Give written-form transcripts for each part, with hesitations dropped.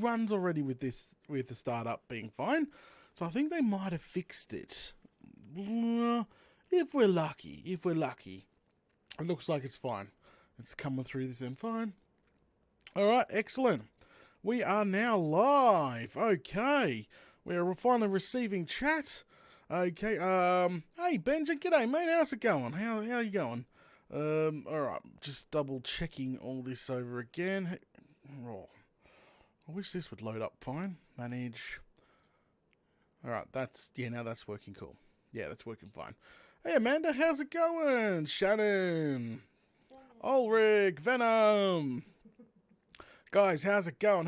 runs already with this, with the startup being fine. So I think they might have fixed it. If we're lucky. It looks like it's fine. It's coming through this end fine. Alright, excellent. We are now live. Okay. We're finally receiving chat. Okay, hey Benja, g'day mate, how's it going? How you going? Alright, just double checking all this over again. Oh, I wish this would load up fine. Manage. Alright, now that's working cool. Yeah, that's working fine. Hey Amanda, how's it going? Shannon. Ulrich, Venom. Guys, how's it going?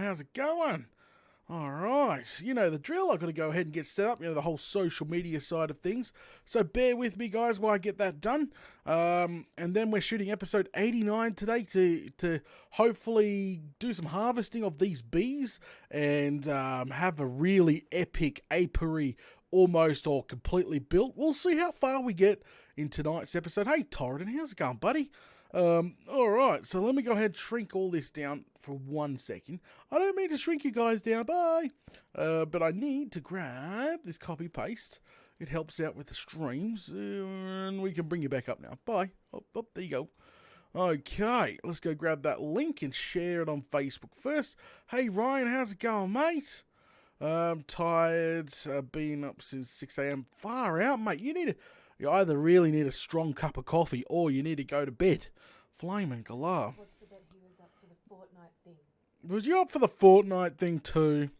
Alright, you know the drill. I've got to go ahead and get set up, the whole social media side of things. So bear with me, guys, while I get that done. And then we're shooting episode 89 today to hopefully do some harvesting of these bees and have a really epic apiary almost or completely built. We'll see how far we get in tonight's episode. Hey, Torridon, how's it going, buddy? Alright, so let me go ahead and shrink all this down for 1 second. I don't mean to shrink you guys down, bye! But I need to grab this copy paste. It helps out with the streams, and we can bring you back up now. Bye. Oh, there you go. Okay, let's go grab that link and share it on Facebook first. Hey Ryan, how's it going, mate? Tired, been up since 6 a.m. Far out, mate. You either really need a strong cup of coffee or you need to go to bed. Flaming galah. What's the bet he was up for the fortnight thing? Was you up for the fortnight thing too?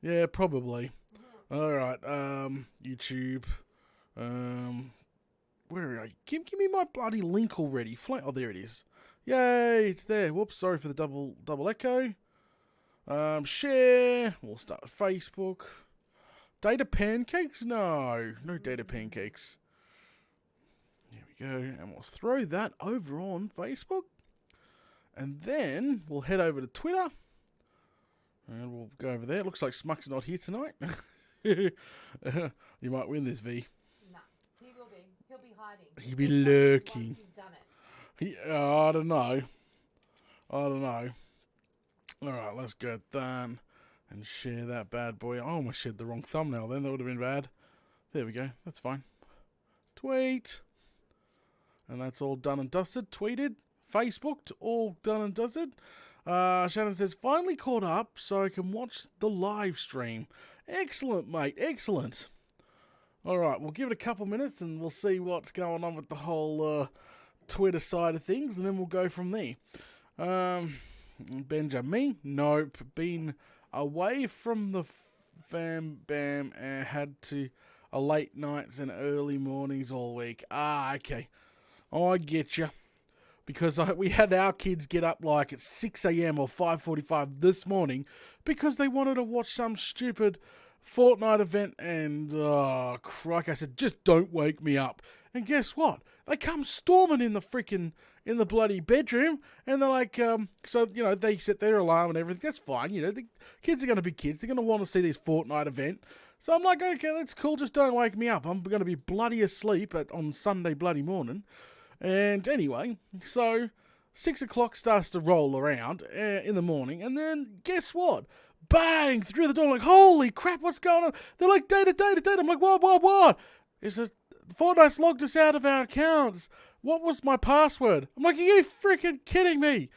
Yeah, probably. Alright, YouTube. Where are I? Give me my bloody link already. Oh, there it is. Yay, it's there. Whoops, sorry for the double echo. Share. We'll start with Facebook. Data pancakes? No data pancakes. There we go, and we'll throw that over on Facebook. And then we'll head over to Twitter. And we'll go over there. Looks like Smuck's not here tonight. You might win this, V. No, he will be. He'll be hiding. He'll be lurking. Once you've done it. I don't know. Alright, let's go done. And share that bad boy. I almost shared the wrong thumbnail then. That would have been bad. There we go. That's fine. Tweet. And that's all done and dusted. Tweeted. Facebooked. All done and dusted. Shannon says, finally caught up so I can watch the live stream. Excellent, mate. Excellent. Alright, we'll give it a couple minutes and we'll see what's going on with the whole Twitter side of things. And then we'll go from there. Benjamin. Nope. Been away from the fam bam and had to late nights and early mornings all week. Okay. I get you. Because we had our kids get up like at 6 a.m. or 5:45 this morning because they wanted to watch some stupid Fortnite event and, crikey, I said, just don't wake me up. And guess what? They come storming in the bloody bedroom and they're like, so, they set their alarm and everything. That's fine. The kids are going to be kids. They're going to want to see this Fortnite event. So I'm like, okay, that's cool. Just don't wake me up. I'm going to be bloody asleep on Sunday bloody morning. And anyway, so 6 o'clock starts to roll around in the morning. And then guess what? Bang! Through the door, like, holy crap, what's going on? They're like, data. I'm like, what? It says, Fortnite's logged us out of our accounts. What was my password? I'm like, are you freaking kidding me?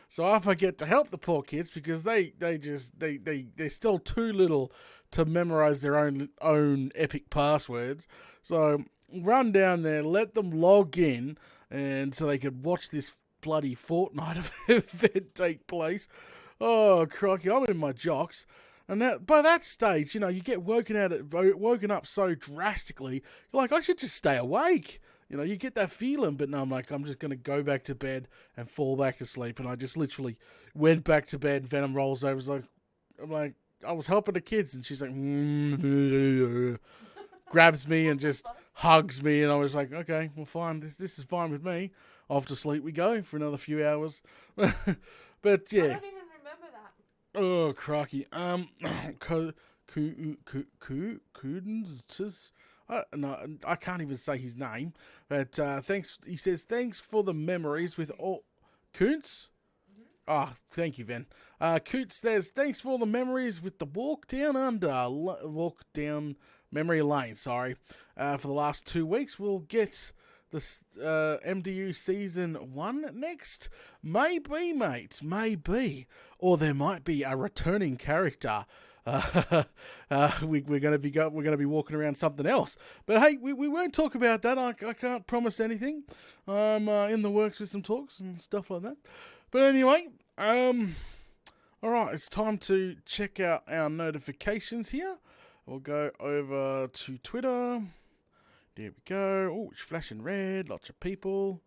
So off I get to help the poor kids because they're still too little to memorize their own epic passwords. So run down there, let them log in, and so they could watch this bloody Fortnite event take place. Oh, crikey, I'm in my jocks. And by that stage, you get woken up so drastically, you're like, I should just stay awake. You get that feeling, but no, I'm like, I'm just going to go back to bed and fall back to sleep. And I just literally went back to bed. Venom rolls over. I'm like, I was helping the kids, and she's like, grabs me and just hugs me. And I was like, okay, well, fine. This is fine with me. Off to sleep we go for another few hours. But yeah. I don't even remember that. Oh, crikey. No, I can't even say his name. But thanks. He says, thanks for the memories with all... Kuntz? Oh, thank you, Ven. Coots says, thanks for all the memories with the walk down memory lane, sorry. For the last 2 weeks, we'll get the MDU Season 1 next. Maybe, mate, maybe. Or there might be a returning character. We're going to be walking around something else. But hey, we won't talk about that. I can't promise anything. I'm in the works with some talks and stuff like that. But anyway, alright, it's time to check out our notifications here. We'll go over to Twitter. There we go. Oh, it's flashing red. Lots of people.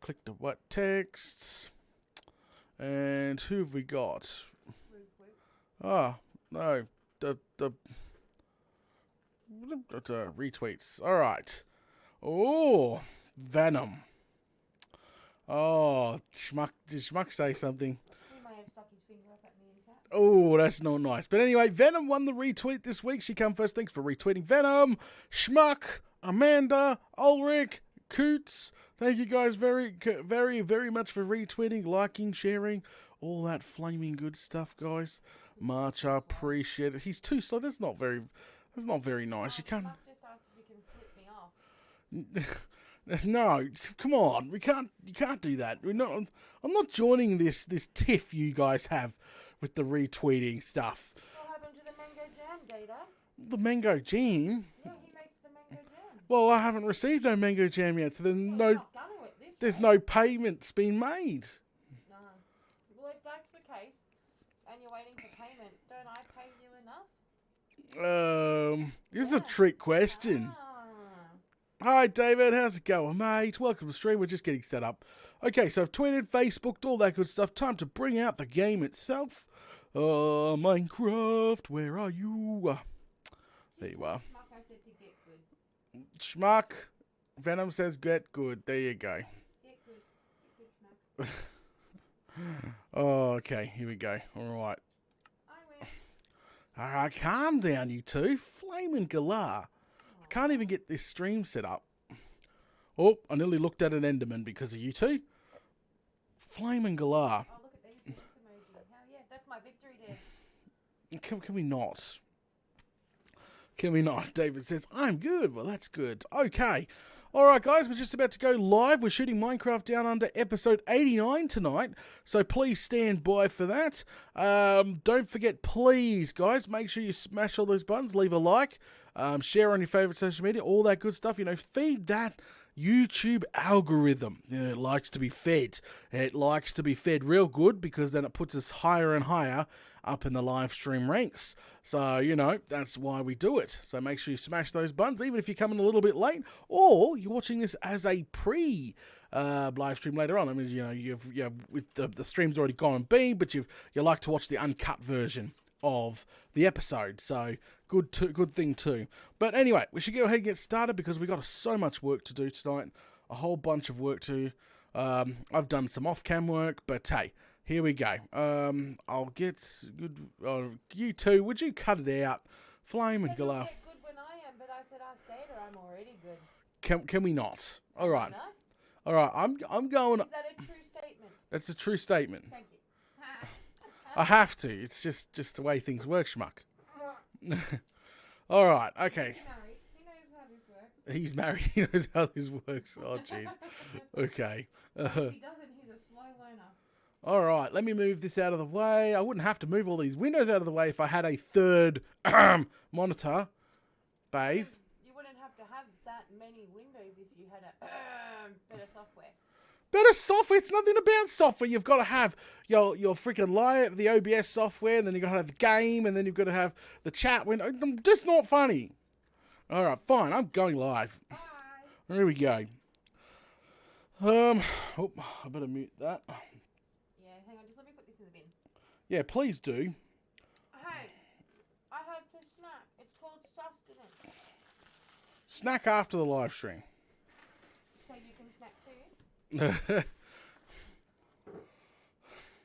Click the white texts. And who have we got? Ah, no. The retweets. Alright. Oh, Venom. Oh, did Schmuck say something? He may have stuck his finger up at me in chat. Oh, that's not nice. But anyway, Venom won the retweet this week. She come first. Thanks for retweeting. Venom, Schmuck, Amanda, Ulrich, Coots. Thank you guys very, very, very much for retweeting, liking, sharing, all that flaming good stuff, guys. Much appreciated. He's too slow. That's not very nice. You can't. Schmuck just asked if you can flip me off. No, come on. You can't do that. I'm not joining this tiff you guys have with the retweeting stuff. What happened to the mango jam, Gator? The mango jam? Yeah, he makes the mango jam. Well, I haven't received no mango jam yet, so there's Well, no you're not done with this there's way. no payments being made. No. Well, if that's the case, and you're waiting for payment, don't I pay you enough? This is a trick question. Ah. Hi, David. How's it going, mate? Welcome to the stream. We're just getting set up. Okay, so I've tweeted, Facebooked, all that good stuff. Time to bring out the game itself. Minecraft, where are you? There you are. Schmuck, I said to get good. Schmuck. Venom says get good. There you go. Get good. Get good, Schmuck. Oh, okay. Here we go. All right. I win. All right, calm down, you two. Flaming galah. I can't even get this stream set up. Oh, I nearly looked at an Enderman because of you two. Flaming galah. Oh, look at these dance emojis. Hell yeah, that's my victory dance. Can we not? Can we not? David says, I'm good. Well, that's good. Okay. All right, guys, we're just about to go live. We're shooting Minecraft Down Under episode 89 tonight, so please stand by for that. Don't forget, please, guys, make sure you smash all those buttons, leave a like, share on your favourite social media, all that good stuff. You know, feed that YouTube algorithm. You know, it likes to be fed. It likes to be fed real good because then it puts us higher and higher up in the live stream ranks. So, you know, that's why we do it. So make sure you smash those buttons, even if you're coming a little bit late, or you're watching this as a live stream later on. I mean, you know, with the stream's already gone and been, but you like to watch the uncut version of the episode. So good thing too. But anyway, we should go ahead and get started because we got so much work to do tonight. A whole bunch of work to. I've done some off-cam work, but hey. Here we go. I'll get good. You two, would you cut it out? Flame and You'll galah. get good when I am, but I said ask Data, I'm already good. Can we not? All right. No? All right. I'm going. Is that a true statement? That's a true statement. Thank you. I have to. It's just the way things work, Schmuck. All right. Okay. He's married. He knows how this works. He's married. He knows how this works. Oh, jeez. Okay. If he doesn't, he's a slow learner. All right, let me move this out of the way. I wouldn't have to move all these windows out of the way if I had a third monitor, babe. You wouldn't have to have that many windows if you had a better software. Better software? It's nothing about software. You've got to have your freaking live, the OBS software, and then you've got to have the game, and then you've got to have the chat window. Just not funny. All right, fine. I'm going live. Bye. Here we go. I better mute that. Hang on, just let me put this in the bin. Yeah, please do. Hey, I had to snack. It's called sustenance. Snack after the live stream. So you can snack too?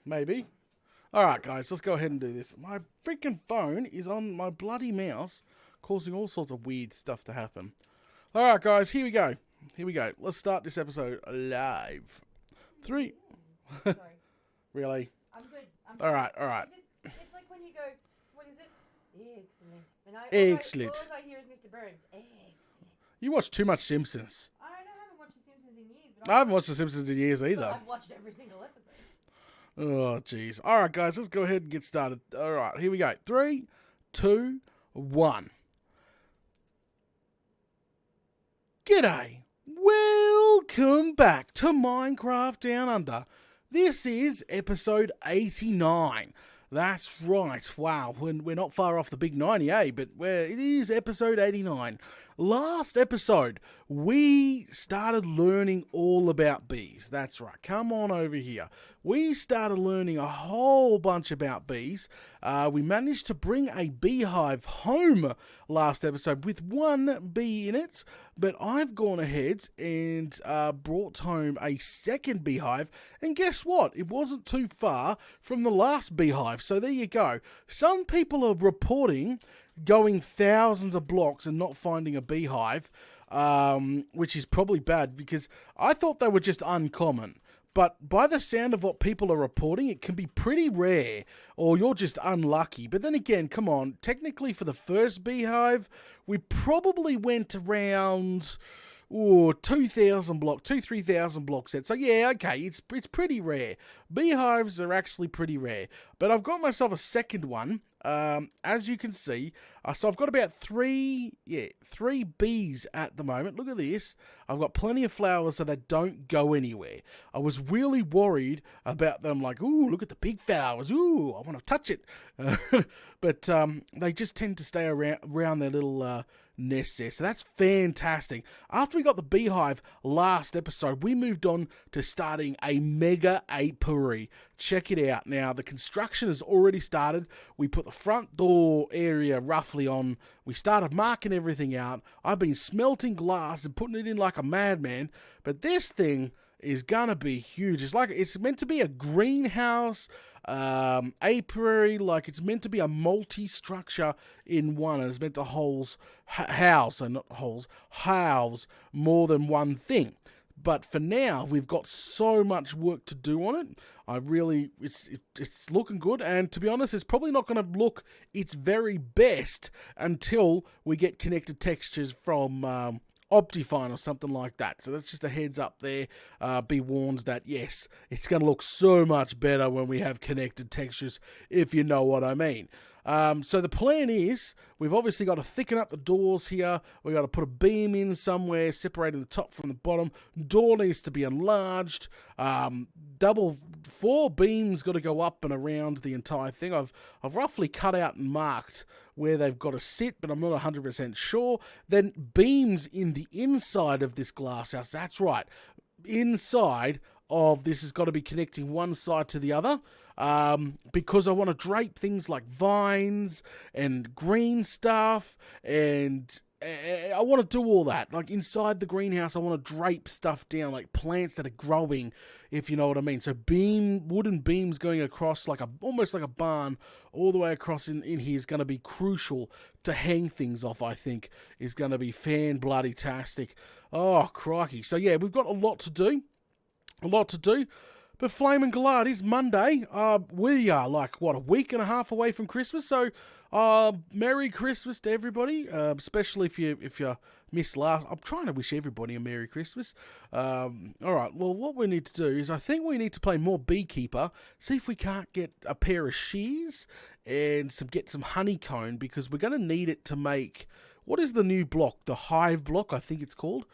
Maybe. All right, guys, let's go ahead and do this. My freaking phone is on my bloody mouse, causing all sorts of weird stuff to happen. All right, guys, here we go. Here we go. Let's start this episode live. 3. Sorry. Really? I I'm good. All right, all right. It's like when you go, what is it? Excellent. And Excellent. All I hear is Mr. Burns. Excellent. You watch too much Simpsons. I haven't watched The Simpsons in years. But I haven't watched The Simpsons in years either. I've watched every single episode. Oh, jeez. All right, guys, let's go ahead and get started. All right, here we go. 3, 2, 1. G'day. Welcome back to Minecraft Down Under. This is episode 89. That's right. Wow, we're not far off the big 90, eh? But it is episode 89. Last episode, we started learning all about bees. That's right. Come on over here. We started learning a whole bunch about bees. We managed to bring a beehive home last episode with one bee in it, but I've gone ahead and brought home a second beehive, and guess what? It wasn't too far from the last beehive, so there you go. Some people are reporting going thousands of blocks and not finding a beehive, which is probably bad because I thought they were just uncommon. But by the sound of what people are reporting, it can be pretty rare, or you're just unlucky. But then again, come on, technically for the first beehive, we probably went around 2,000 block, 3,000 block sets. So yeah, okay, it's pretty rare. Beehives are actually pretty rare. But I've got myself a second one, as you can see. So I've got about three bees at the moment. Look at this. I've got plenty of flowers so they don't go anywhere. I was really worried about them, like, ooh, look at the big flowers. Ooh, I want to touch it. But they just tend to stay around their little nest there. So that's fantastic. After we got the beehive last episode, we moved on to starting a mega apiary. Check it out. Now, the construction has already started. We put the front door area roughly on. We started marking everything out. I've been smelting glass and putting it in like a madman. But this thing is gonna be huge. It's meant to be a greenhouse, apiary, like it's meant to be a multi-structure in one, and it's meant to house more than one thing. But for now, we've got so much work to do on it. It's looking good, and to be honest, it's probably not going to look its very best until we get connected textures from Optifine or something like that. So that's just a heads up there. Be warned that yes, it's going to look so much better when we have connected textures, if you know what I mean. So the plan is, we've obviously got to thicken up the doors here. We've got to put a beam in somewhere, separating the top from the bottom. Door needs to be enlarged. 4 beams got to go up and around the entire thing. I've roughly cut out and marked where they've got to sit, but I'm not 100% sure. Then beams in the inside of this glass house. That's right. Inside of this has got to be connecting one side to the other. Because I want to drape things like vines and green stuff, and I want to do all that. Like inside the greenhouse, I want to drape stuff down, like plants that are growing, if you know what I mean. So wooden beams going across almost like a barn all the way across in here is going to be crucial to hang things off, I think, is going to be fan-bloody-tastic. Oh, crikey. So yeah, we've got a lot to do. But Flaming Glad is Monday. We are a week and a half away from Christmas. So, Merry Christmas to everybody. Especially if you missed last. I'm trying to wish everybody a Merry Christmas. All right. Well, what we need to do is I think we need to play more BeeKeeper. See if we can't get a pair of shears and get some honeycomb, because we're going to need it to make, what is the new block? The hive block, I think it's called.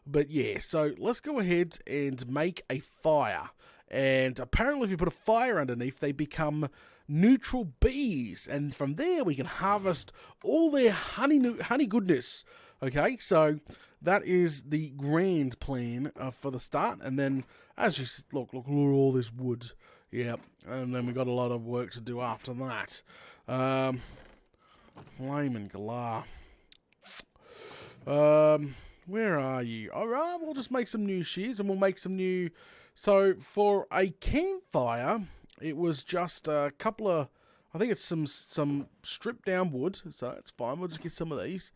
But yeah, so let's go ahead and make a fire. And apparently if you put a fire underneath, they become neutral bees. And from there, we can harvest all their honey goodness. Okay, so that is the grand plan for the start. And then, as you look at all this wood. Yep, and then we got a lot of work to do after that. Flaming Galar. Where are you? Alright, we'll just make some new shears and we'll make some new... So, for a campfire, it was just a couple of... I think it's some stripped down wood, so that's fine. We'll just get some of these.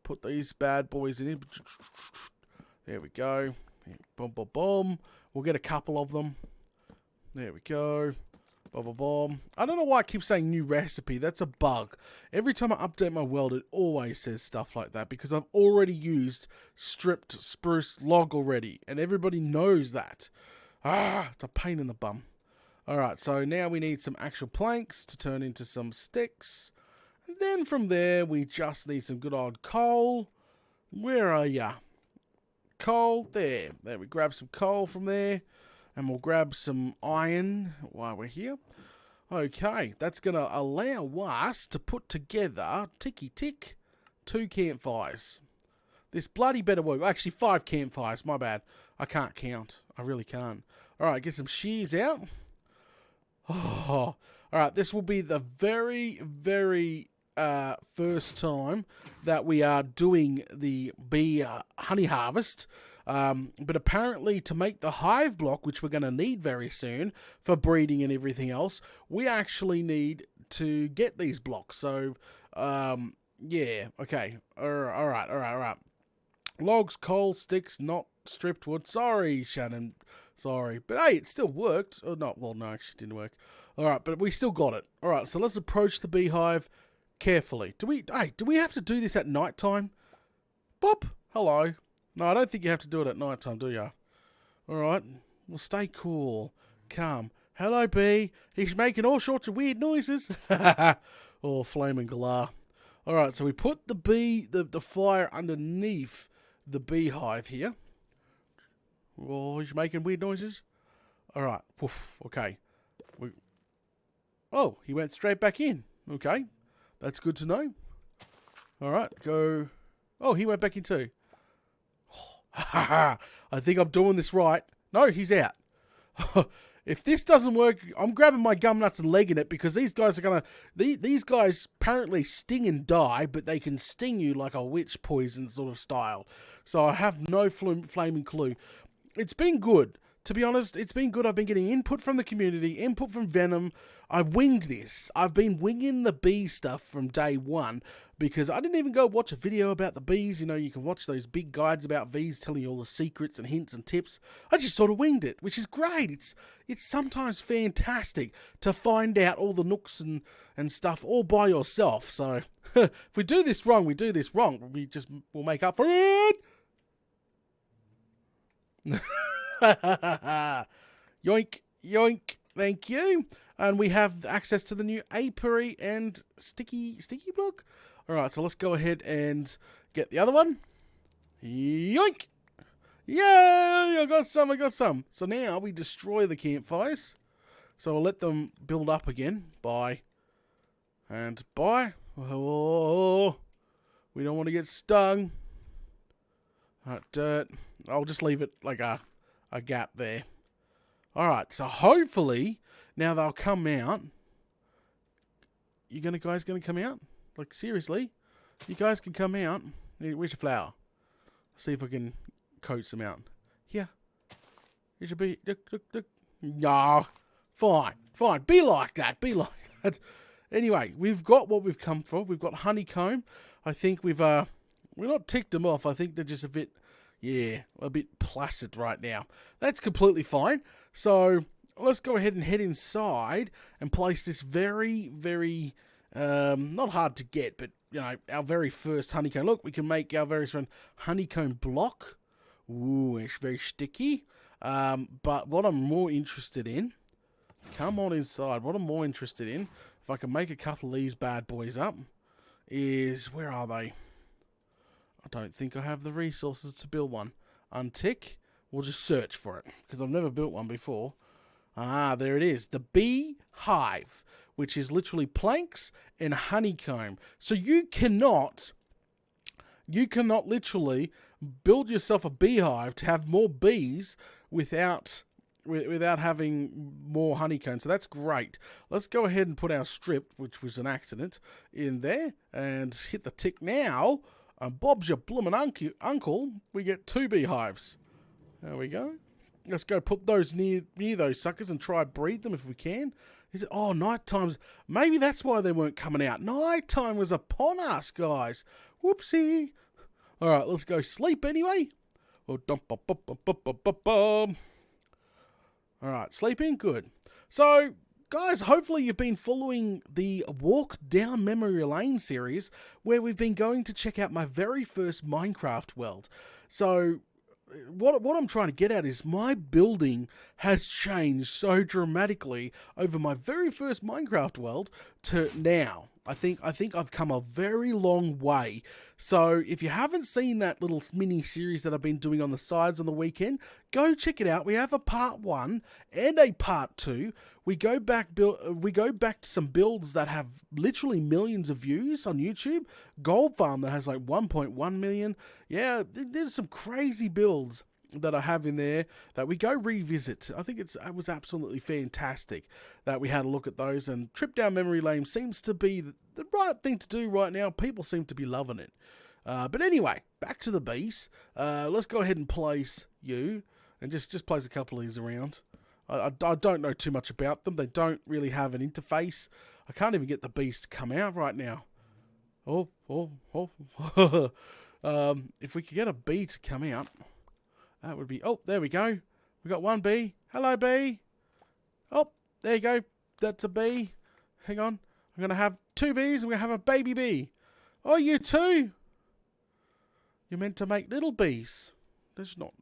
Put these bad boys in. There we go. Boom, boom, boom. We'll get a couple of them. There we go. I don't know why I keep saying new recipe. That's a bug. Every time I update my world, it always says stuff like that because I've already used stripped spruce log already, and everybody knows that. It's a pain in the bum. Alright, so now we need some actual planks to turn into some sticks. And then from there, we just need some good old coal. Where are ya? Coal, there. There, we grab some coal from there. And we'll grab some iron while we're here. Okay, that's going to allow us to put together, ticky tick, 2 campfires. This bloody better work. Actually, 5 campfires, my bad. I can't count. I really can't. Alright, get some shears out. Oh, alright, this will be the very, very first time that we are doing the bee honey harvest. But apparently to make the hive block, which we're going to need very soon for breeding and everything else, we actually need to get these blocks. So, yeah, okay. Alright. Logs, coal, sticks, not stripped wood. Sorry, Shannon. Sorry. But hey, it still worked. Oh, no, well, no, actually it didn't work. Alright, but we still got it. Alright, so let's approach the beehive carefully. Do we have to do this at night time? Bob, hello. No, I don't think you have to do it at night time, do you? Alright, well, stay cool. Calm. Hello, bee. He's making all sorts of weird noises. Oh, flaming galah. Alright, so we put the fire underneath the beehive here. Oh, he's making weird noises. Alright, poof, okay. Oh, he went straight back in. Okay, that's good to know. Alright, go. Oh, he went back in too. I think I'm doing this right. No, he's out. If this doesn't work, I'm grabbing my gum nuts and legging it because these guys are gonna. These guys apparently sting and die, but they can sting you like a witch poison sort of style. So I have no flaming clue. It's been good. To be honest, it's been good. I've been getting input from the community, input from Venom. I winged this. I've been winging the bee stuff from day one because I didn't even go watch a video about the bees. You know, you can watch those big guides about bees telling you all the secrets and hints and tips. I just sort of winged it, which is great. It's sometimes fantastic to find out all the nooks and stuff all by yourself. So if we do this wrong, we do this wrong. We'll make up for it. Yoink, yoink, thank you. And we have access to the new apiary and sticky block. Alright, so let's go ahead and get the other one. Yoink! Yay! I got some. So now we destroy the campfires. So we'll let them build up again. Bye. And bye. Oh, we don't want to get stung. Alright, dirt. I'll just leave it like a gap there. Alright, so hopefully now they'll come out. You guys gonna come out? Like, seriously? You guys can come out. Where's your flower? See if I can coat some out. Here. Here should be. Look. No. Fine. Be like that. Anyway, we've got what we've come for. We've got honeycomb. I think we've not ticked them off. I think they're just a bit placid right now. That's completely fine. So let's go ahead and head inside and place this very, very, not hard to get, but, you know, our very first honeycomb. Look, we can make our very first honeycomb block. Ooh, it's very sticky. But what I'm more interested in, come on inside, what I'm more interested in, if I can make a couple of these bad boys up, is, where are they? I don't think I have the resources to build one. Untick. We'll just search for it, because I've never built one before. Ah, there it is. The bee hive, which is literally planks and honeycomb. So you cannot literally build yourself a beehive to have more bees without having more honeycomb. So that's great. Let's go ahead and put our strip, which was an accident, in there and hit the tick now. Bob's your bloomin' uncle. We get 2 beehives. There we go. Let's go put those near those suckers and try breed them if we can. Is it? Oh, night times. Maybe that's why they weren't coming out. Night time was upon us, guys. Whoopsie. All right, let's go sleep anyway. All right, sleeping? Good. So, guys, hopefully you've been following the Walk Down Memory Lane series, where we've been going to check out my very first Minecraft world. So what I'm trying to get at is my building has changed so dramatically over my very first Minecraft world to now. I think I've come a very long way. So if you haven't seen that little mini series that I've been doing on the sides on the weekend, go check it out. We have a part 1 and a part 2. We go back to some builds that have literally millions of views on YouTube. Gold Farm that has like 1.1 million. Yeah, there's some crazy builds that I have in there that we go revisit. I think it was absolutely fantastic that we had a look at those, and trip down memory lane seems to be the right thing to do right now. People seem to be loving it. But anyway, back to the bees. Let's go ahead and place you, and just place a couple of these around. I don't know too much about them. They don't really have an interface. I can't even get the bees to come out right now. If we could get a bee to come out, that would be... Oh, there we go. We got one bee. Hello, bee. Oh, there you go. That's a bee. Hang on. I'm going to have 2 bees. I'm going to have a baby bee. Oh, you too? You're meant to make little bees. That's not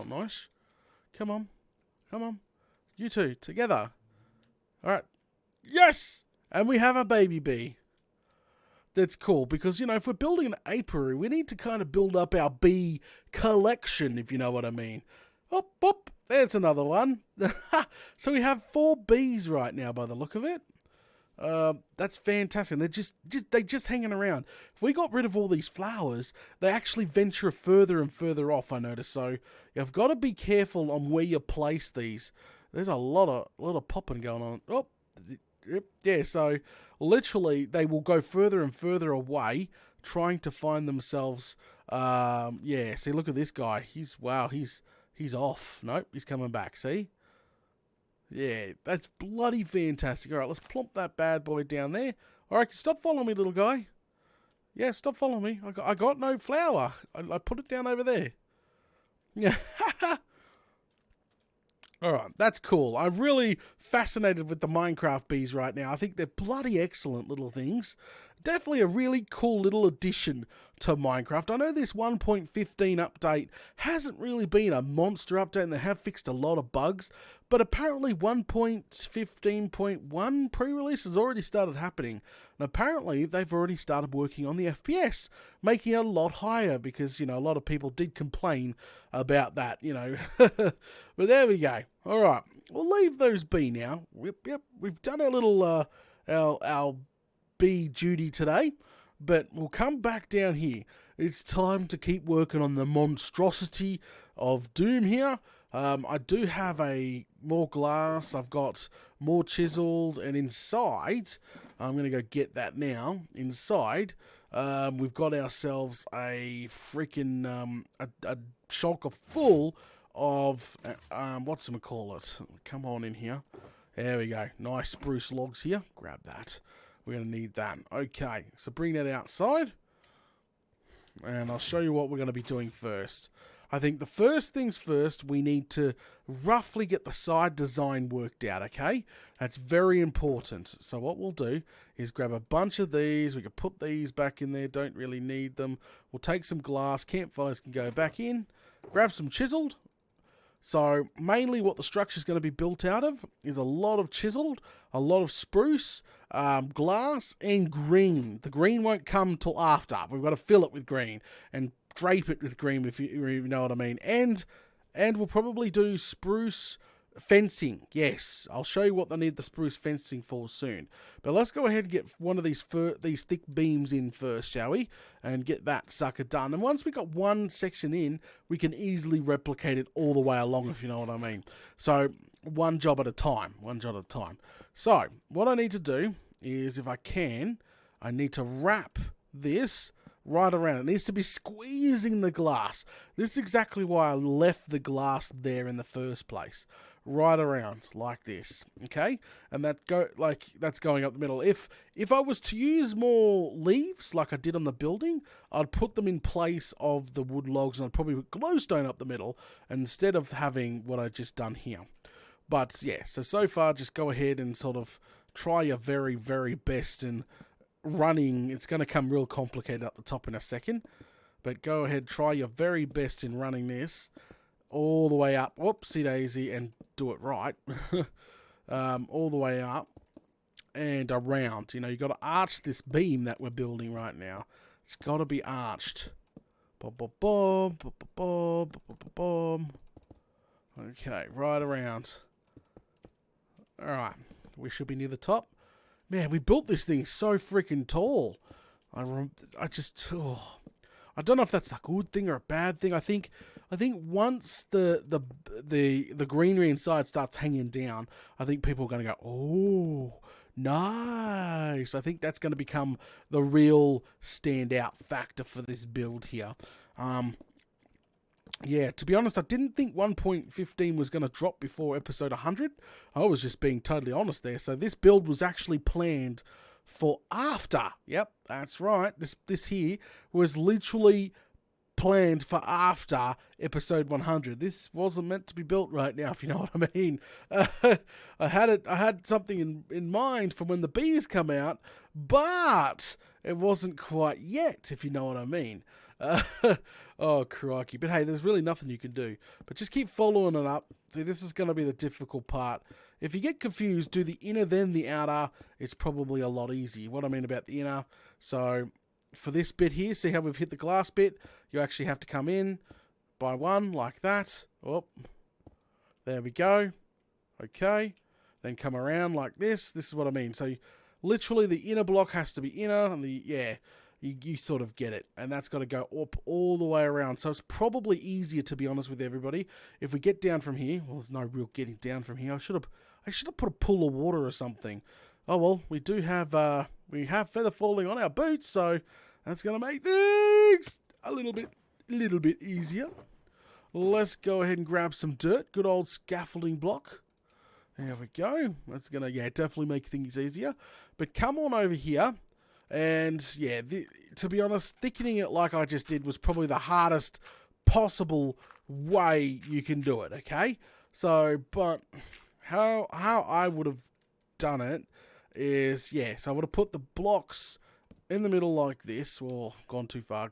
nice. Come on. You two, together. All right. Yes! And we have a baby bee. That's cool, because, if we're building an apiary, we need to kind of build up our bee collection, if you know what I mean. Op, there's another one. So we have 4 bees right now, by the look of it. That's fantastic. They're just hanging around. If we got rid of all these flowers, they actually venture further and further off, I notice. So you've got to be careful on where you place these. There's a lot of popping going on. Oh, yeah, so literally they will go further and further away, trying to find themselves. See, look at this guy. He's off. Nope, he's coming back. See? Yeah, that's bloody fantastic. All right, let's plump that bad boy down there. All right, stop following me, little guy. Yeah, stop following me. I got no flower. I put it down over there. Yeah. Alright, that's cool. I'm really fascinated with the Minecraft bees right now. I think they're bloody excellent little things. Definitely a really cool little addition to Minecraft. I know this 1.15 update hasn't really been a monster update, and they have fixed a lot of bugs, but apparently 1.15.1 pre-release has already started happening. And apparently they've already started working on the FPS, making it a lot higher, because, a lot of people did complain about that, But there we go. Alright, we'll leave those bee now. Yep, we've done our little, our bee duty today, but we'll come back down here. It's time to keep working on the monstrosity of doom here. I do have more glass, I've got more chisels, and inside, I'm going to go get that now. Inside, we've got ourselves a freaking a shulker full of whatchamacallit. Come on in here. There we go. Nice spruce logs here. Grab that. We're going to need that. Okay, so bring that outside, and I'll show you what we're going to be doing first. I think the first things first, we need to roughly get the side design worked out, okay? That's very important. So what we'll do is grab a bunch of these. We can put these back in there. Don't really need them. We'll take some glass. Campfires can go back in. Grab some chiseled. So mainly what the structure is going to be built out of is a lot of chiseled, a lot of spruce, glass, and green. The green won't come till after. We've got to fill it with green and drape it with green, if you know what I mean. And we'll probably do spruce fencing. Yes, I'll show you what they need the spruce fencing for soon. But let's go ahead and get one of these thick beams in first, shall we? And get that sucker done. And once we got one section in, we can easily replicate it all the way along, if you know what I mean. So one job at a time. So what I need to do is, if I can, I need to wrap this right around. It needs to be squeezing the glass. This is exactly why I left the glass there in the first place. Right around like this, okay? And that's going up the middle. If I was to use more leaves like I did on the building, I'd put them in place of the wood logs, and I'd probably put glowstone up the middle instead of having what I just done here. But yeah, so far, just go ahead and sort of try your very, very best in running. It's going to come real complicated at the top in a second. But go ahead, try your very best in running this all the way up. Whoopsie daisy, and do it right. All the way up and around. You know, you've got to arch this beam that we're building right now. It's got to be arched. Boom. Okay, right around. Alright, we should be near the top. Man, we built this thing so freaking tall. I don't know if that's a good thing or a bad thing. I think once the greenery inside starts hanging down, I think people are going to go, oh, nice. I think that's going to become the real standout factor for this build here. Yeah, to be honest, I didn't think 1.15 was going to drop before episode 100. I was just being totally honest there. So this build was actually planned for after. Yep, that's right. This here was literally planned for after episode 100. This wasn't meant to be built right now, if you know what I mean. I had something in mind for when the bees come out, but it wasn't quite yet, if you know what I mean. Oh, crikey. But hey, there's really nothing you can do. But just keep following it up. See, this is going to be the difficult part. If you get confused, do the inner then the outer. It's probably a lot easier. What I mean about the inner. So for this bit here, see how we've hit the glass bit? You actually have to come in by one like that. Oh, there we go. Okay. Then come around like this. This is what I mean. So literally the inner block has to be inner and you sort of get it. And that's got to go up all the way around. So it's probably easier, to be honest with everybody. If we get down from here, well, there's no real getting down from here. I should have put a pool of water or something. Oh, well, we have feather falling on our boots, so that's going to make things a little bit easier. Let's go ahead and grab some dirt. Good old scaffolding block. There we go. That's going to, definitely make things easier. But come on over here. And yeah, to be honest, thickening it like I just did was probably the hardest possible way you can do it, okay? So, but how I would have done it is, so I would have put the blocks in the middle like this. Oh, gone too far.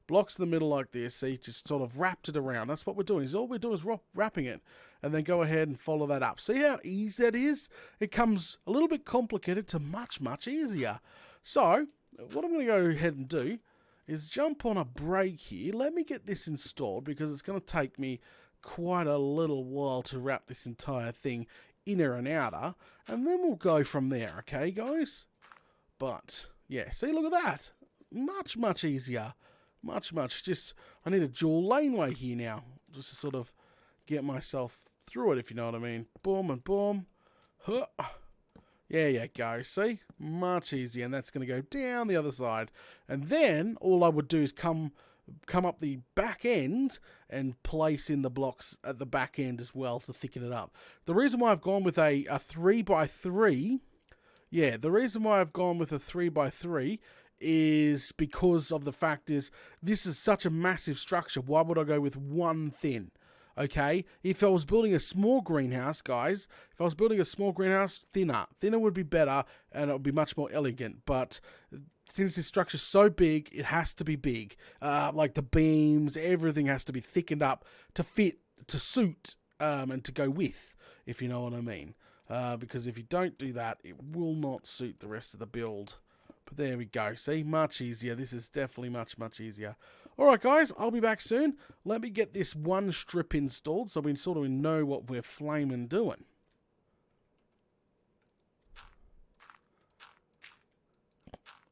Blocks in the middle like this, see, just sort of wrapped it around. That's what we're doing. All we're doing is wrapping it. And then go ahead and follow that up. See how easy that is? It comes a little bit complicated to much, much easier. So, what I'm going to go ahead and do is jump on a break here. Let me get this installed because it's going to take me quite a little while to wrap this entire thing inner and outer. And then we'll go from there, okay, guys? But, yeah, see, look at that. Much, much easier. Much. Just, I need a dual laneway here now. Just to sort of get myself through it, if you know what I mean. Boom and boom. Huh. There you go. See? Much easier. And that's going to go down the other side. And then all I would do is come up the back end and place in the blocks at the back end as well to thicken it up. The reason why I've gone with a 3x3, the reason why I've gone with a 3x3 is because of the fact is this is such a massive structure. Why would I go with one thin? Okay, if I was building a small greenhouse, guys, thinner would be better and it would be much more elegant. But since this structure's so big, it has to be big. Like the beams, everything has to be thickened up to fit, to suit, and to go with, if you know what I mean. Because if you don't do that, it will not suit the rest of the build. But there we go. See, much easier. This is definitely much, much easier. Alright guys, I'll be back soon. Let me get this one strip installed so we sort of know what we're flaming doing.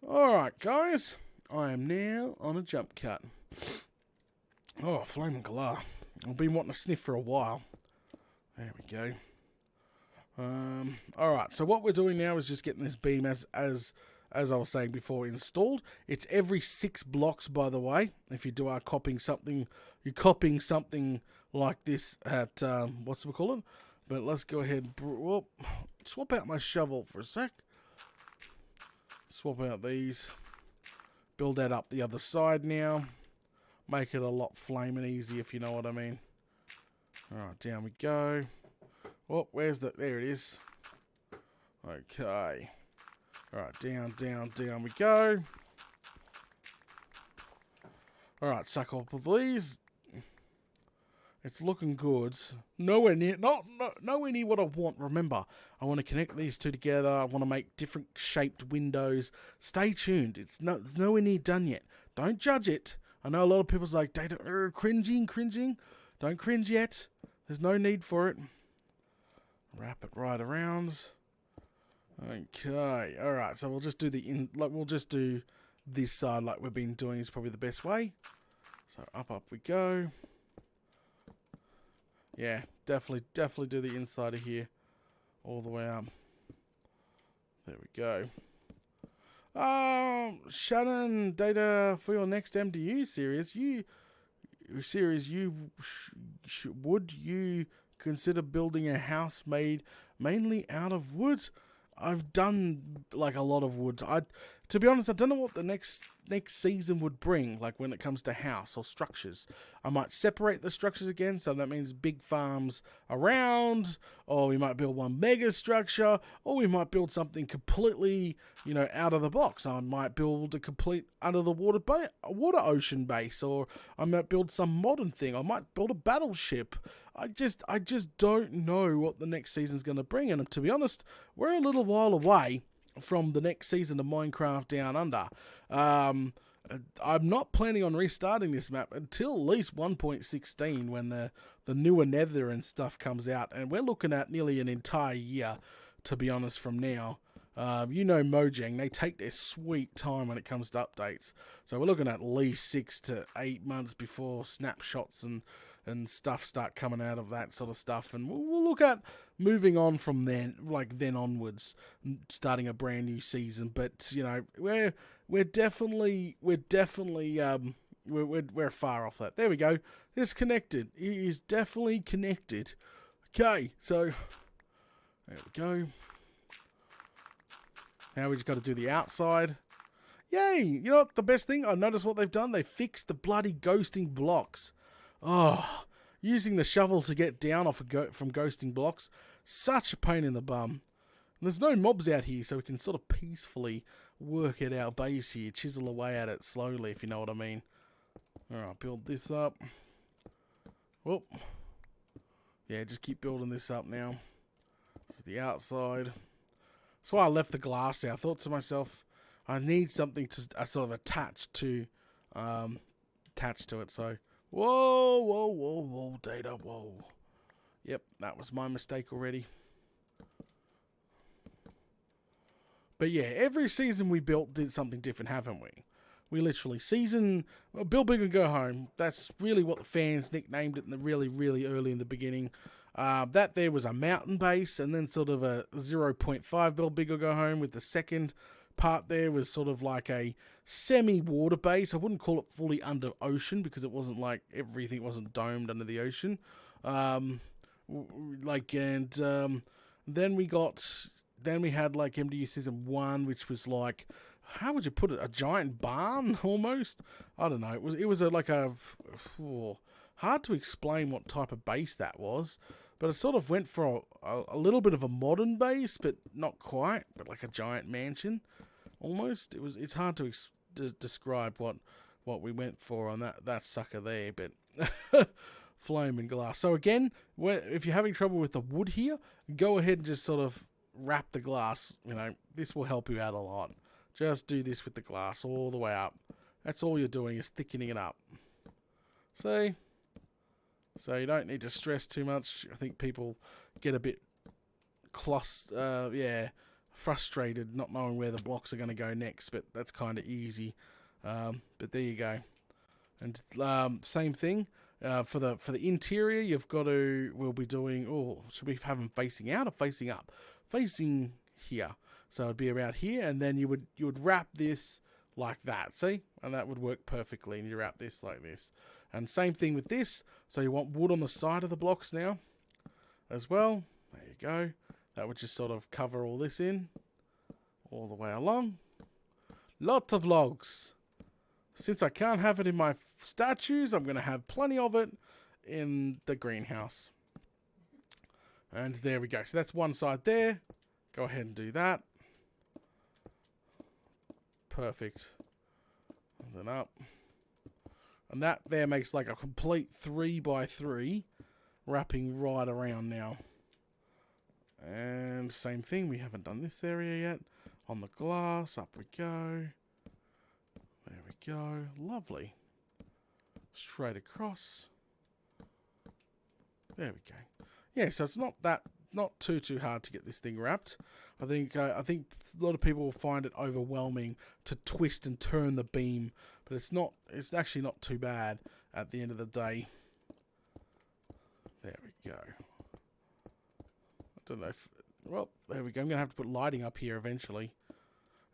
Alright guys, I am now on a jump cut. Oh, flaming galah. I've been wanting to sniff for a while. There we go. Alright, so what we're doing now is just getting this beam as I was saying before, installed. It's every 6 blocks, by the way. If you are copying something, you're copying something like this at, what's we call it? But let's go ahead and swap out my shovel for a sec. Swap out these. Build that up the other side now. Make it a lot flaming easy, if you know what I mean. Alright, down we go. Oh, where's the... There it is. Okay. Alright, down, down, down we go. Alright, suck up with these. It's looking good. Nowhere near what I want. Remember, I want to connect these two together. I want to make different shaped windows. Stay tuned. It's nowhere near done yet. Don't judge it. I know a lot of people's like, Data, cringing. Don't cringe yet. There's no need for it. Wrap it right around. Okay. All right. So we'll just do we'll just do this side like we've been doing is probably the best way. So up we go. Yeah, definitely do the inside of here all the way up. There we go. Shannon, Data, for your next MDU series, would you consider building a house made mainly out of wood? I've done like a lot of wood. To be honest, I don't know what the next season would bring, like when it comes to house or structures. I might separate the structures again, so that means big farms around, or we might build one mega structure, or we might build something completely, out of the box. I might build a complete under the water ocean base, or I might build some modern thing. I might build a battleship. I just don't know what the next season's going to bring, and to be honest, we're a little while away from the next season of Minecraft Down Under. I'm not planning on restarting this map until at least 1.16 when the newer nether and stuff comes out, and we're looking at nearly an entire year, to be honest, from now. Mojang, they take their sweet time when it comes to updates, so we're looking at least 6 to 8 months before snapshots and stuff start coming out of that sort of stuff, and we'll look at moving on from then onwards, starting a brand new season. But we're definitely far off that. There we go. It's connected. It is definitely connected. Okay, so there we go. Now we just got to do the outside. Yay! You know what? The best thing I noticed what they've done. They fixed the bloody ghosting blocks. Oh, using the shovel to get down from ghosting blocks, such a pain in the bum. And there's no mobs out here, so we can sort of peacefully work at our base here, chisel away at it slowly, if you know what I mean. Alright, build this up. Whoop. Yeah, just keep building this up now. This is the outside. That's why I left the glass there. I thought to myself, I need something to sort of attach to it, so... Whoa, Data, whoa. Yep, that was my mistake already. But yeah, every season we did something different, haven't we? We literally build big and go home. That's really what the fans nicknamed it in the really, really early in the beginning. That there was a mountain base, and then sort of a 0.5 build big or go home, with the second part there was sort of like a semi-water base. I wouldn't call it fully under ocean because it wasn't like everything wasn't domed under the ocean. Then we had like MDU season 1, which was like, how would you put it? A giant barn almost. I don't know. It was hard to explain what type of base that was. But it sort of went for a little bit of a modern base, but not quite. But like a giant mansion, almost. It's hard to describe what we went for on that sucker there. But flaming glass. So again, if you're having trouble with the wood here, go ahead and just sort of wrap the glass. This will help you out a lot. Just do this with the glass all the way up. That's all you're doing is thickening it up. See? So you don't need to stress too much. I think people get a bit frustrated not knowing where the blocks are going to go next, but that's kind of easy. But there you go. And same thing for the interior. We'll be doing. Should we have them facing out or facing up? Facing here. So it'd be around here, and then you would wrap this like that. See, and that would work perfectly. And you wrap this like this. And same thing with this. So you want wood on the side of the blocks now as well. There you go. That would just sort of cover all this in all the way along. Lots of logs. Since I can't have it in my statues, I'm going to have plenty of it in the greenhouse. And there we go. So that's one side there. Go ahead and do that. Perfect. And then up. And that there makes like a complete 3x3 wrapping right around now. And same thing, we haven't done this area yet. On the glass, up we go. There we go. Lovely. Straight across. There we go. Yeah, so it's not too hard to get this thing wrapped. I think a lot of people will find it overwhelming to twist and turn the beam, but it's actually not too bad at the end of the day. There we go. I don't know if, well, there we go. I'm going to have to put lighting up here eventually.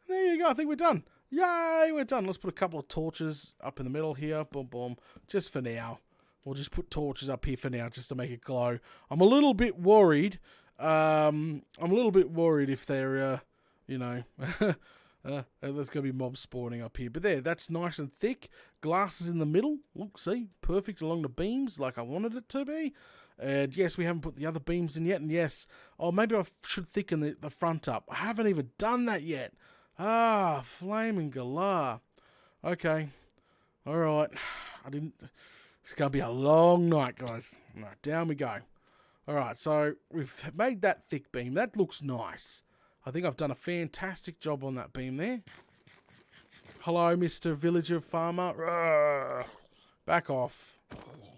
And there you go. I think we're done. Yay, we're done. Let's put a couple of torches up in the middle here. Boom, boom. Just for now. We'll just put torches up here for now just to make it glow. I'm a little bit worried. If they're, you know, there's going to be mobs spawning up here. But there, that's nice and thick. Glass is in the middle. Look, see? Perfect along the beams like I wanted it to be. And yes, we haven't put the other beams in yet. And yes, oh, maybe I should thicken the front up. I haven't even done that yet. Ah, flaming galah. Okay. All right. It's going to be a long night, guys. All right, down we go. All right, so we've made that thick beam. That looks nice. I think I've done a fantastic job on that beam there. Hello, Mr. Villager Farmer. Rawr. Back off.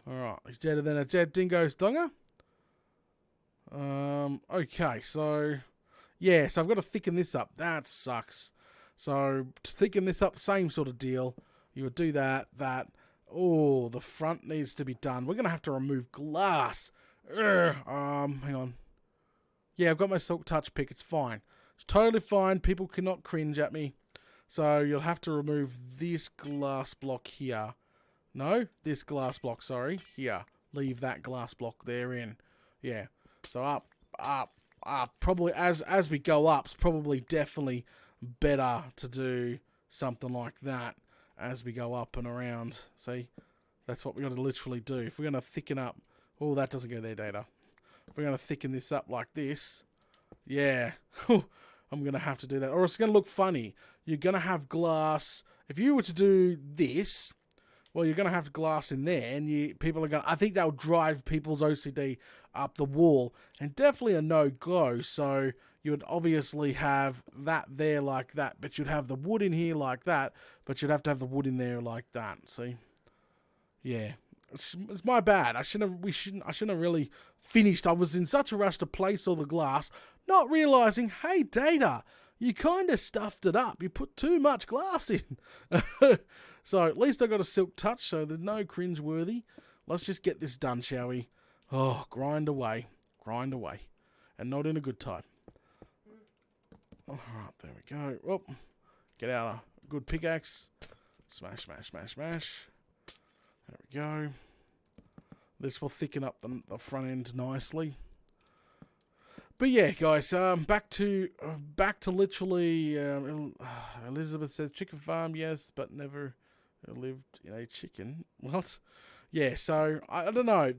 All right, he's deader than a dead dingo's donger. Okay, so yeah, so I've got to thicken this up. That sucks. So to thicken this up, same sort of deal. You would do that. Oh, the front needs to be done. We're gonna have to remove glass. Hang on. Yeah, I've got my silk touch pick. It's fine. It's totally fine. People cannot cringe at me. So you'll have to remove this glass block here. No, this glass block, sorry. Here. Leave that glass block there in. Yeah. So up. Probably as we go up, it's probably definitely better to do something like that as we go up and around. See? That's what we're going to literally do. If we're going to thicken up... Oh, that doesn't go there, Data. If we're going to thicken this up like this... Yeah. I'm going to have to do that. Or it's going to look funny. You're going to have glass... If you were to do this... Well, you're going to have glass in there, and people are going to... I think that'll drive people's OCD up the wall. And definitely a no-go. So you would obviously have that there like that, but you'd have the wood in here like that, but you'd have to have the wood in there like that. See? Yeah. It's my bad. I shouldn't have really finished. I was in such a rush to place all the glass, not realizing, hey, Data, you kind of stuffed it up. You put too much glass in. So at least I got a silk touch, so there's no cringe-worthy. Let's just get this done, shall we? Oh, grind away. And not in a good time. All right, there we go. Oh, get out a good pickaxe. Smash. There we go. This will thicken up the front end nicely. But yeah, guys, back to literally. Elizabeth says chicken farm, yes, but never lived in a chicken. What? Yeah, so I don't know.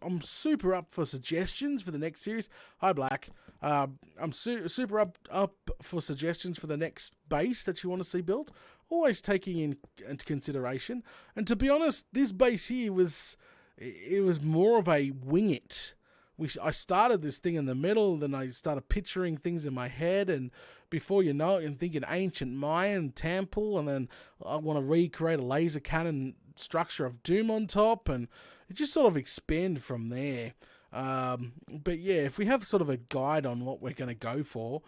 I'm super up for suggestions for the next series. Hi, Black. I'm super up for suggestions for the next base that you want to see built. Always taking into consideration. And to be honest, this base here was more of a wing it. I started this thing in the middle, then I started picturing things in my head, and before you know it, I'm thinking ancient Mayan temple, and then I want to recreate a laser cannon structure of doom on top, and it just sort of expand from there. But yeah, if we have sort of a guide on what we're going to go for,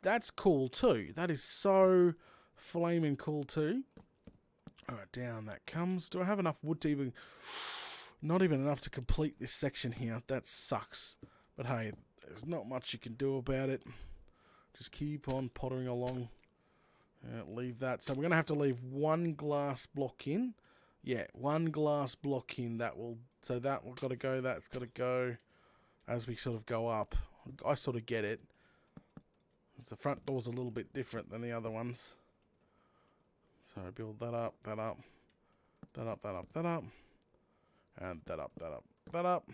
that's cool too. That is so flaming cool too. Alright, down that comes. Do I have enough wood to even... Not even enough to complete this section here. That sucks. But hey, there's not much you can do about it. Just keep on pottering along. Leave that. So we're going to have to leave one glass block in. Yeah, one glass block in. So that will got to go. That's got to go as we sort of go up. I sort of get it. The front door's a little bit different than the other ones. So build that up, that up, that up, that up, that up. And that up.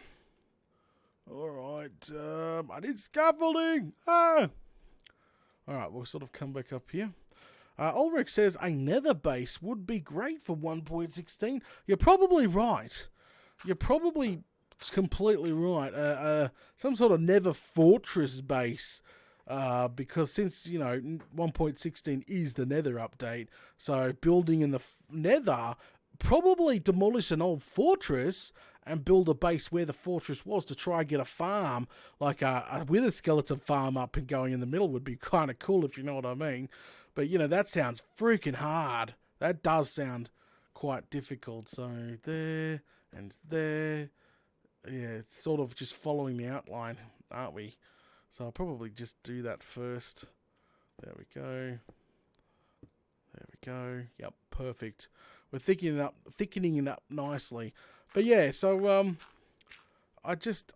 Alright, I need scaffolding! Ah! Alright, we'll sort of come back up here. Ulrich says a nether base would be great for 1.16. You're probably right. You're probably completely right. Some sort of nether fortress base. Because since, 1.16 is the nether update, so building in the nether, probably demolish an old fortress and build a base where the fortress was to try and get a farm, like a wither skeleton farm up and going in the middle would be kind of cool, if you know what I mean. But, that sounds freaking hard. That does sound quite difficult. So there and there. Yeah, it's sort of just following the outline, aren't we? So I'll probably just do that first. There we go. There we go. Yep, perfect. We're thickening it up nicely. But yeah, so I just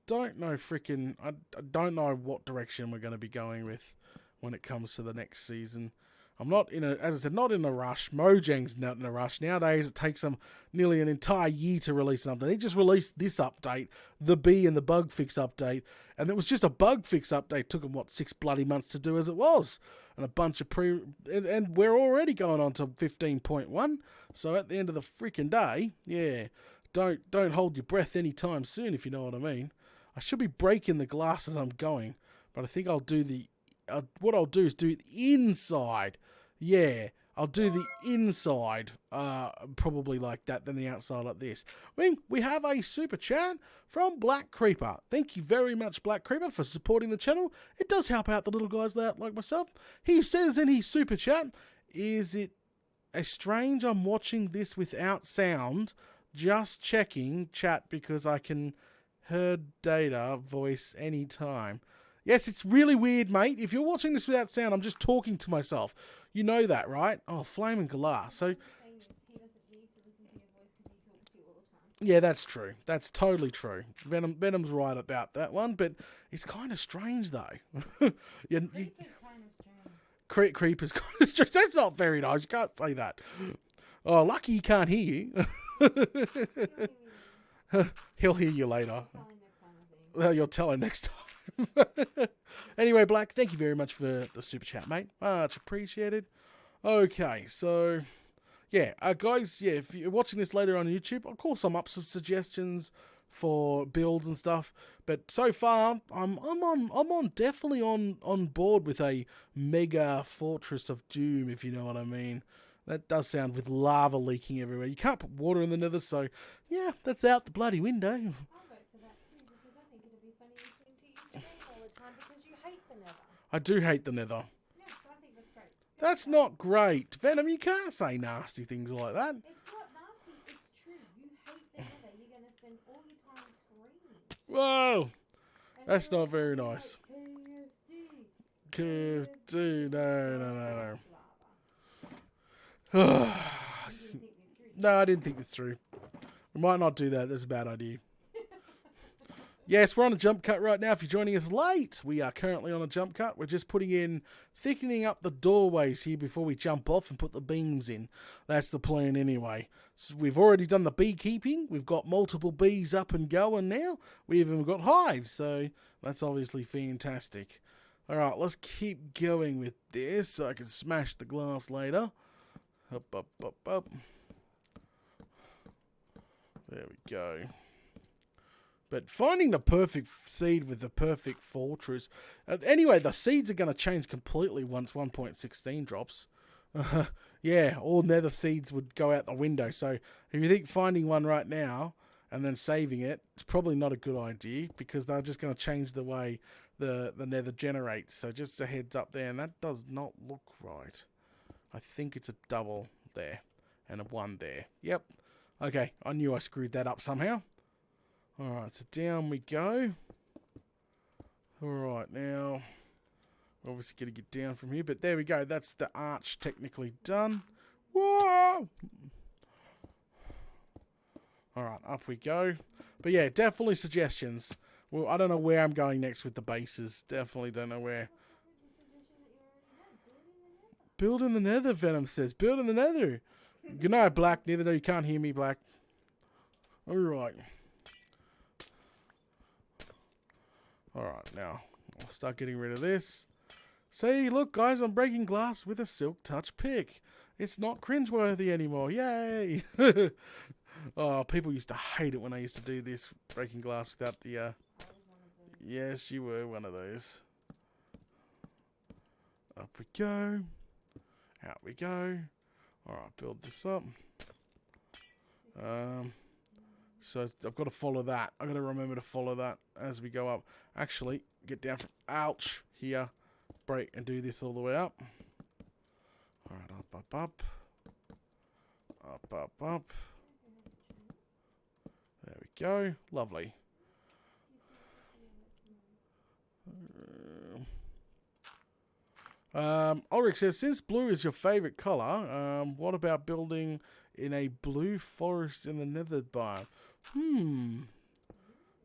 don't know I don't know what direction we're going to be going with when it comes to the next season. I'm not as I said, not in a rush. Mojang's not in a rush. Nowadays, it takes them nearly an entire year to release an update. They just released this update, the bee and the bug fix update, and it was just a bug fix update. It took them, 6 bloody months to do as it was. And a bunch of and we're already going on to 15.1. So at the end of the freaking day, yeah, don't hold your breath anytime soon, if you know what I mean. I should be breaking the glass as I'm going, but I think I'll do what I'll do is do it inside. Yeah, I'll do the inside, probably like that, then the outside like this. We have a super chat from Black Creeper. Thank you very much, Black Creeper, for supporting the channel. It does help out the little guys like myself. He says in his super chat, "Is it strange I'm watching this without sound? Just checking chat because I can hear data voice anytime." Yes, it's really weird, mate. If you're watching this without sound, I'm just talking to myself. You know that, right? Oh, flaming glass. So, yeah, that's true. That's totally true. Venom's right about that one, but it's kind of strange, though. Creeper's kind of strange. That's not very nice. You can't say that. Oh, lucky he can't hear you. He'll hear you later. You'll tell him next time. Anyway, Black, thank you very much for the super chat, mate. Much appreciated. Okay, so yeah, guys, yeah, if you're watching this later on YouTube, of course I'm up some suggestions for builds and stuff. But so far, I'm definitely on board with a mega fortress of doom, if you know what I mean. That does sound with lava leaking everywhere. You can't put water in the nether, so yeah, that's out the bloody window. I do hate the nether. Yeah, so I think that's great. That's not great. Venom, you can't say nasty things like that. It's not nasty, it's true. You hate the nether. You're going to spend all your time screaming. Whoa! That's not very nice. KFD. No. No, I didn't think this through. We might not do that. That's a bad idea. Yes, we're on a jump cut right now. If you're joining us late, we are currently on a jump cut. We're just thickening up the doorways here before we jump off and put the beams in. That's the plan anyway. So we've already done the beekeeping. We've got multiple bees up and going now. We even got hives, so that's obviously fantastic. All right, let's keep going with this so I can smash the glass later. Up, up, up, up. There we go. But finding the perfect seed with the perfect fortress. Anyway, the seeds are going to change completely once 1.16 drops. Yeah, all nether seeds would go out the window. So if you think finding one right now and then saving it, it's probably not a good idea because they're just going to change the way the nether generates. So just a heads up there. And that does not look right. I think it's a double there and a 1 there. Yep. Okay, I knew I screwed that up somehow. Alright, so down we go. Alright, now, obviously going to get down from here, but there we go. That's the arch technically done. Whoa! Alright, up we go. But yeah, definitely suggestions. Well, I don't know where I'm going next with the bases. Definitely don't know where. Build in the nether, Venom says. Build in the nether. Good night, Black. Neither though you can't hear me, Black. Alright. Alright, now I'll start getting rid of this. See, look guys, I'm breaking glass with a silk touch pick. It's not cringeworthy anymore. Yay! Oh, people used to hate it when I used to do this, breaking glass without the... I was one of them. Yes, you were one of those. Up we go. Out we go. Alright, build this up. So I've got to follow that. I've got to remember to follow that as we go up. Actually, get down from ouch here. Break and do this all the way up. Alright, up, up, up. Up, up, up. There we go. Lovely. Ulrich says, since blue is your favourite colour, what about building in a blue forest in the nether biome?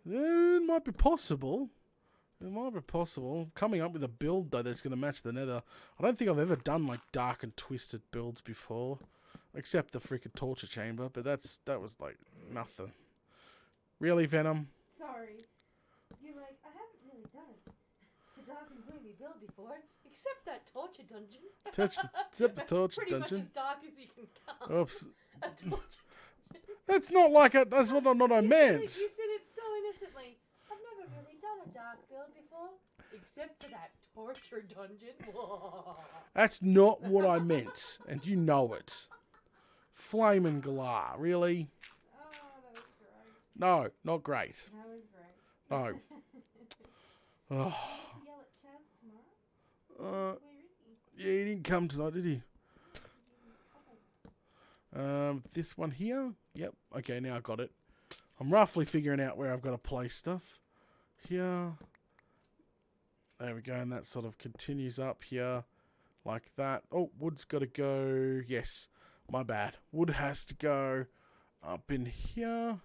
It might be possible. It might be possible. Coming up with a build, though, that's going to match the nether. I don't think I've ever done, like, dark and twisted builds before. Except the freaking torture chamber, but that was, like, nothing. Really, Venom? Sorry. You're like, I haven't really done the dark and gloomy build before, except that torture dungeon. Except the torture Pretty dungeon. much as dark as you can come. Oops. A torture dungeon. That's not like a... That's what I meant. You said it so innocently. I've never really done a dark build before, except for that torture dungeon. Whoa. That's not what I meant, and you know it. Flame and Galar, really? Oh, that was great. No, not great. That was great. No. Oh. To yell at Chaz tomorrow? Where is he? Yeah, he didn't come tonight, did he? This one here? Yep. Okay, now I got it. I'm roughly figuring out where I've got to place stuff. Here. There we go, and that sort of continues up here. Like that. Oh, wood's got to go. Yes. My bad. Wood has to go up in here.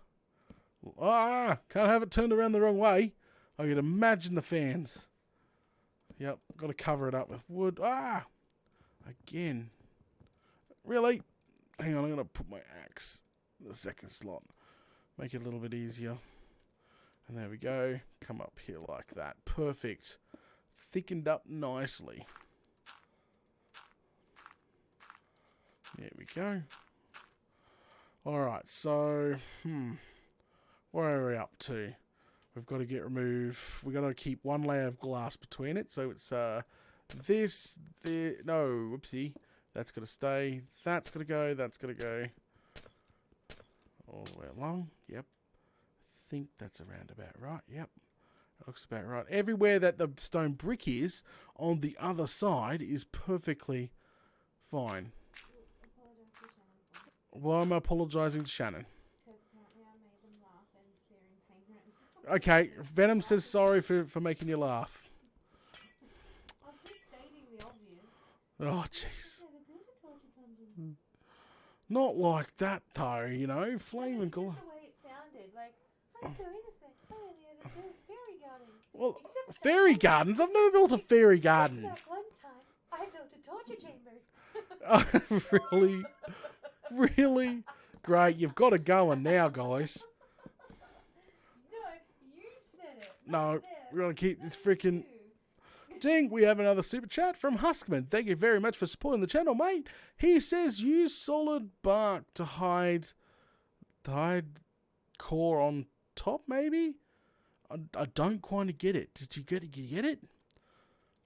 Ah! Can't have it turned around the wrong way. I can imagine the fans. Yep. Got to cover it up with wood. Ah! Again. Really? Hang on, I'm going to put my axe in the second slot. Make it a little bit easier. And there we go. Come up here like that. Perfect. Thickened up nicely. There we go. Alright, so, where are we up to? We've got to we've got to keep one layer of glass between it. So it's, no, whoopsie. That's got to stay. That's got to go. That's got to go. All the way along. Yep. I think that's around about right. Yep. It looks about right. Everywhere that the stone brick is on the other side is perfectly fine. Why am I apologising to Shannon? Because apparently I made them laugh and they're in pain right now. Okay, Venom says sorry for making you laugh. I'm just stating the obvious. Oh, jeez. Not like that, though, you know. Flame and It's glass. just the way it sounded. Like, I'm so innocent. I only ever built fairy gardens. Well, Except for that fairy one gardens? time- I've never built a fairy except garden. That one time, I built a torture chamber. Really? Really? Great, you've got it going now, guys. No, you said it. No, not them. we're going to keep this That was freaking... you. Ding, we have another super chat from Huskman. Thank you very much for supporting the channel, mate. He says use solid bark to hide core on top, maybe? I don't quite get it. Did you get it? You get it?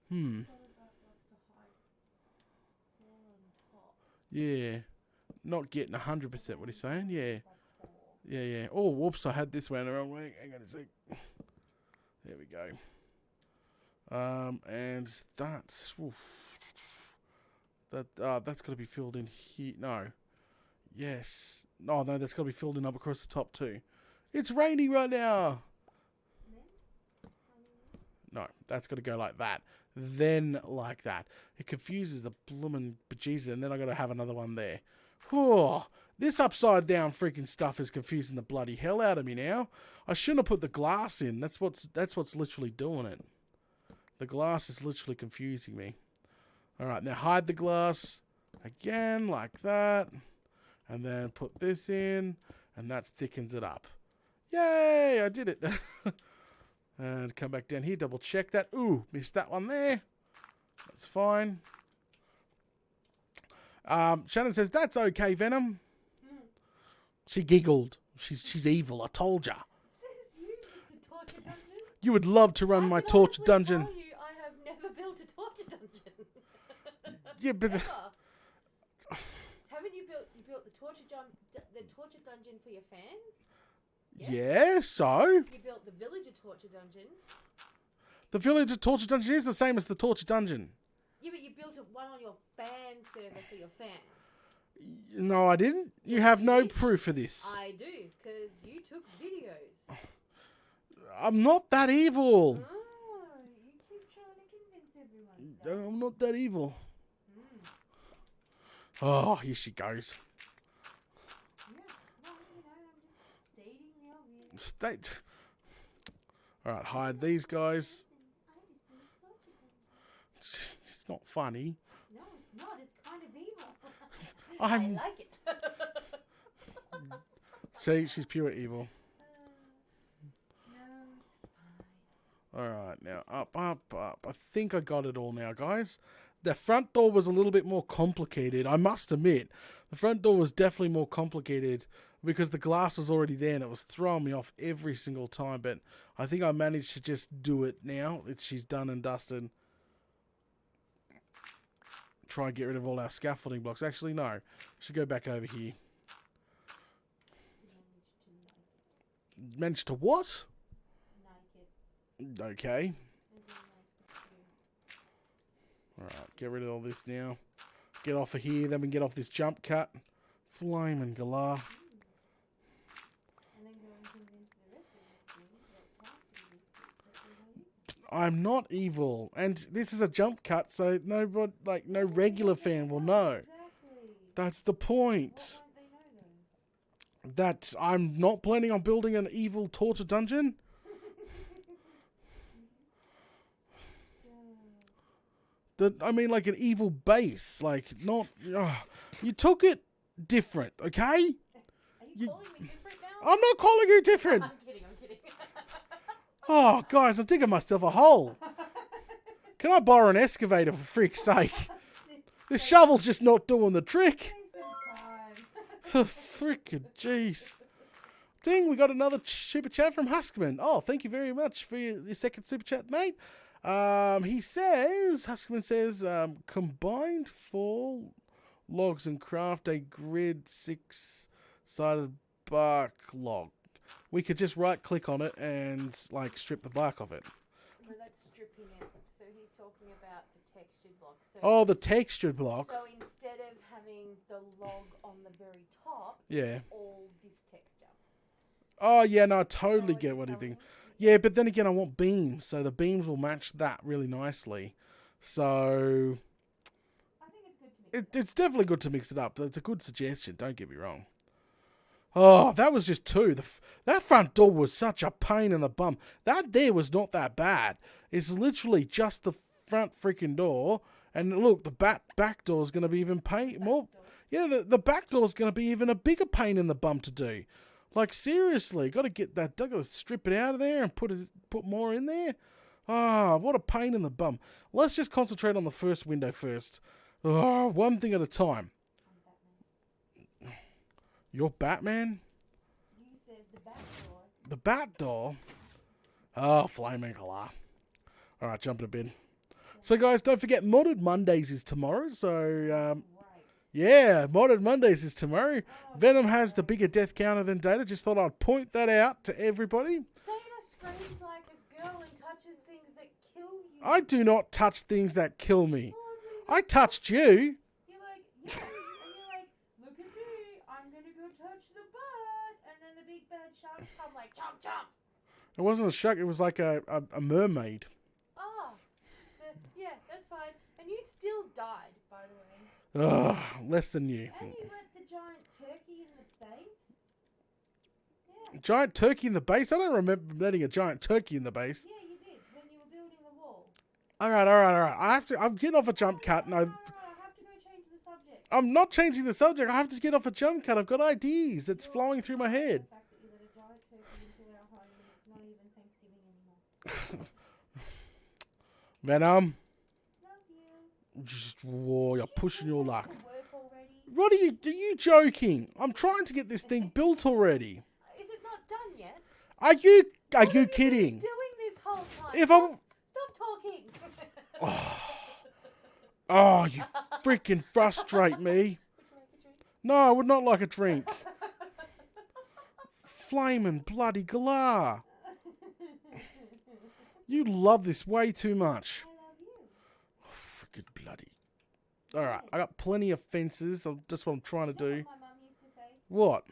Solid bark likes to hide core on top. Yeah. Not getting 100% what he's saying. Yeah. By core. Yeah. Oh, whoops, I had this one the wrong way. Hang on a sec. There we go. And that's... Oof. That's got to be filled in here. No. Yes. No, that's got to be filled in up across the top too. It's raining right now. No, that's got to go like that. Then like that. It confuses the bloomin' bejesus, and then I got to have another one there. Whew. This upside down freaking stuff is confusing the bloody hell out of me now. I shouldn't have put the glass in. That's what's literally doing it. The glass is literally confusing me. Alright, now hide the glass again, like that. And then put this in, and that thickens it up. Yay, I did it. And come back down here, double check that. Ooh, missed that one there. That's fine. Shannon says, that's okay, Venom. She giggled. She's evil, I told ya. Says you, Mr. Torture Dungeon. You would love to run my torture dungeon. Tell you, I have never built a torture dungeon. Yeah, but... Haven't you built the torture dungeon for your fans? Yeah, so? You built the villager torture dungeon. The villager torture dungeon is the same as the torture dungeon. Yeah, but you built one on your fan server for your fans. No, I didn't. You have no proof of this. I do, because you took videos. I'm not that evil. Oh, you keep trying to convince everyone. I'm not that evil. Oh, here she goes. Yeah, well, I'm just stating the obvious. State. Alright, hide these guys. It's not funny. No, it's not. It's kind of evil. I like it. See, she's pure evil. No, it's fine. Alright, now up. I think I got it all now, guys. The front door was a little bit more complicated, I must admit. The front door was definitely more complicated because the glass was already there and it was throwing me off every single time. But I think I managed to just do it now. She's done and dusted. Try and get rid of all our scaffolding blocks. Actually, no. I should go back over here. Managed to what? Okay. Alright, get rid of all this now. Get off of here, then we can get off this jump cut. Flame and galah. I'm not evil, and this is a jump cut, so nobody, no regular fan will know. That's the point. That I'm not planning on building an evil torture dungeon. I mean, like an evil base, like not. You took it different, okay? Are you calling me different now? I'm not calling you different. I'm kidding. Oh, guys, I'm digging myself a hole. Can I borrow an excavator for frick's sake? This shovel's just not doing the trick. So freaking jeez. Ding, we got another super chat from Huskman. Oh, thank you very much for your second super chat, mate. He says, Huskman says, combined for logs and craft a grid 6-sided bark log. We could just right click on it and like strip the bark off it. No, that's stripping it. So he's talking about the textured block. So oh, the textured block. So instead of having the log on the very top, yeah, it's all this texture. Oh yeah, no, I totally get what you think. Yeah, but then again, I want beams, so the beams will match that really nicely. So I think it's good to mix it's definitely good to mix it up. It's a good suggestion. Don't get me wrong. Oh, that was just two. That front door was such a pain in the bum. That there was not that bad. It's literally just the front freaking door. And look, the back door is going to be even more. Yeah, the back door is going to be even a bigger pain in the bum to do. Like seriously, got to get that. Got to strip it out of there and put more in there. Ah, what a pain in the bum. Let's just concentrate on the first window first. Oh, one thing at a time. You're Batman? You said the back door. The bat door? Oh, flaming galah. Alright, jump to bed. So guys, don't forget Modded Mondays is tomorrow. So, yeah, Modded Mondays is tomorrow. Venom has the bigger death counter than Data. Just thought I'd point that out to everybody. Data screams like a girl and touches things that kill you. I do not touch things that kill me. Oh, I touched you. You're like, yeah, and you're like, look at me, I'm gonna go touch the butt, and then the big bad sharks come like, chomp chomp. It wasn't a shark, it was like a mermaid. Ah, yeah, that's fine. And you still died, by the way. Ugh, less than you. And you let the giant turkey in the base? Yeah. Giant turkey in the base? I don't remember letting a giant turkey in the base. Yeah, you did, when you were building the wall. Alright. I'm getting off a jump cut. No, I have to go change the subject. I'm not changing the subject. I have to get off a jump cut. I've got ideas. It's flowing through my head. The fact that you let a giant turkey into our home and it's not even Thanksgiving Venom. Love you. Just, whoa, you're pushing your luck. To work already? What are you joking? I'm trying to get this thing built already. Is it not done yet? Are you What have you kidding? been doing this whole time? If Stop talking. Oh, you freaking frustrate me. Would you like a drink? No, I would not like a drink. Flamin' bloody galah. You love this way too much. I love you. Freaking bloody. Alright, I got plenty of fences. That's what I'm trying to do. What my mum used to say? What?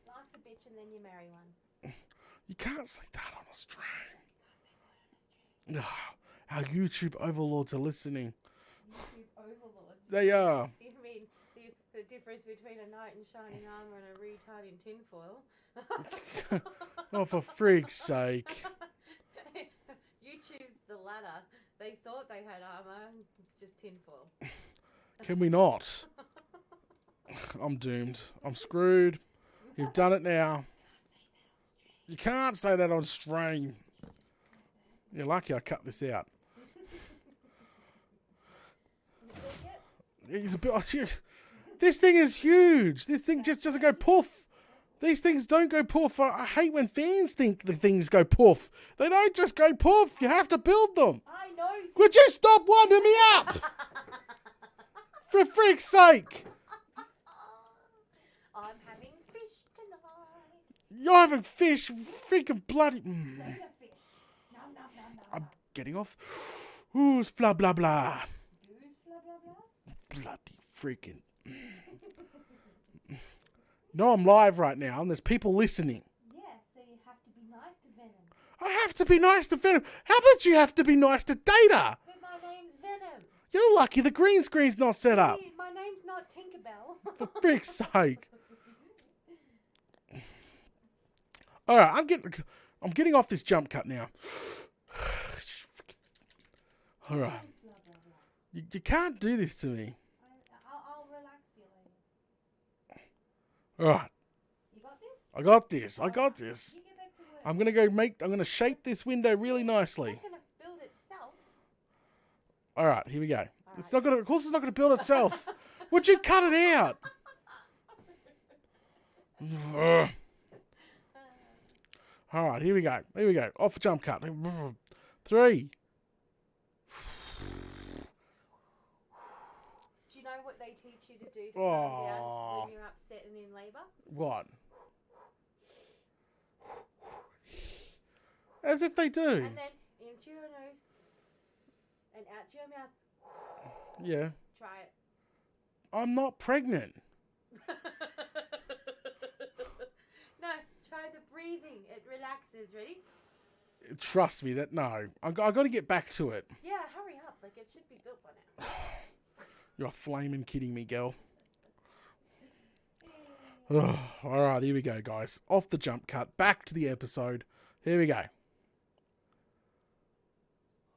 Life's a bitch and then you marry one. You can't say that on a stream. Our YouTube overlords are listening. YouTube overlords. They are. You mean the difference between a knight in shining armour and a retard in tinfoil? Oh, for freak's sake. You choose the latter. They thought they had armour. It's just tinfoil. Can we not? I'm doomed. I'm screwed. You've done it now. You can't say that on stream. You're lucky I cut this out. It's a bit. This thing is huge. This thing just doesn't go poof. These things don't go poof. I hate when fans think the things go poof. They don't just go poof. You have to build them. I know. Would you stop winding me up? For freak's sake. I'm having fish tonight. You're having fish. Freaking bloody. Don't have fish. Nom, nom, nom, nom. I'm getting off. Who's blah blah blah. Who's blah, blah, blah? Bloody freaking. No, I'm live right now and there's people listening. Yeah, so you have to be nice to Venom. I have to be nice to Venom. How about you have to be nice to Data? But my name's Venom. You're lucky the green screen's not set up. See, my name's not Tinkerbell. For frick's sake. Alright, I'm getting off this jump cut now. Alright. Blah, blah, blah. You can't do this to me. I'll relax you later. Alright. You got this? I got this. I got this. You get back to work. I'm gonna shape this window really nicely. It's not going to build itself. Alright, here we go. It's Alright. not gonna of course it's not gonna build itself. Would you cut it out? Ugh. Alright, here we go. Here we go. Off a jump cut. 3. Do you know what they teach you to do to calm down when you're upset and in labour? What? As if they do. And then in through your nose and out through your mouth. Yeah. Try it. I'm not pregnant. No, try the breathing. It relaxes. Ready? Trust me, no. I got to get back to it. Yeah, hurry up. Like it should be built by now. You're flaming kidding me, girl. Alright, here we go, guys. Off the jump cut. Back to the episode. Here we go.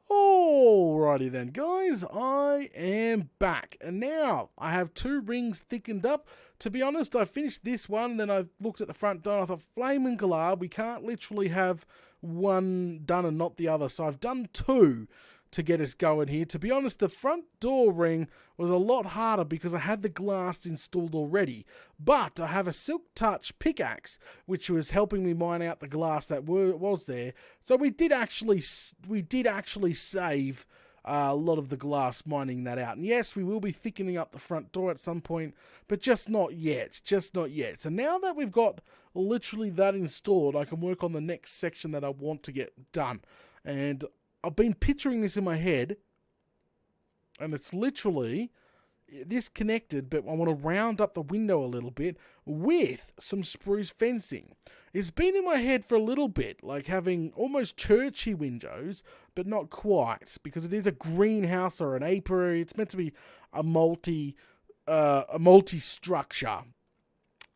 Alrighty then, guys. I am back. And now I have 2 rings thickened up. To be honest, I finished this one, and then I looked at the front door and I thought, flaming galah, we can't literally have one done and not the other. So I've done 2 to get us going here. To be honest, the front door ring was a lot harder because I had the glass installed already. But I have a Silk Touch pickaxe, which was helping me mine out the glass that was there. So we did actually save a lot of the glass mining that out. And yes, we will be thickening up the front door at some point, but just not yet. Just not yet. So now that we've got literally that installed, I can work on the next section that I want to get done. And I've been picturing this in my head, and it's literally this connected, but I want to round up the window a little bit with some spruce fencing. It's been in my head for a little bit, like having almost churchy windows, but not quite, because it is a greenhouse or an apiary. It's meant to be a multi-structure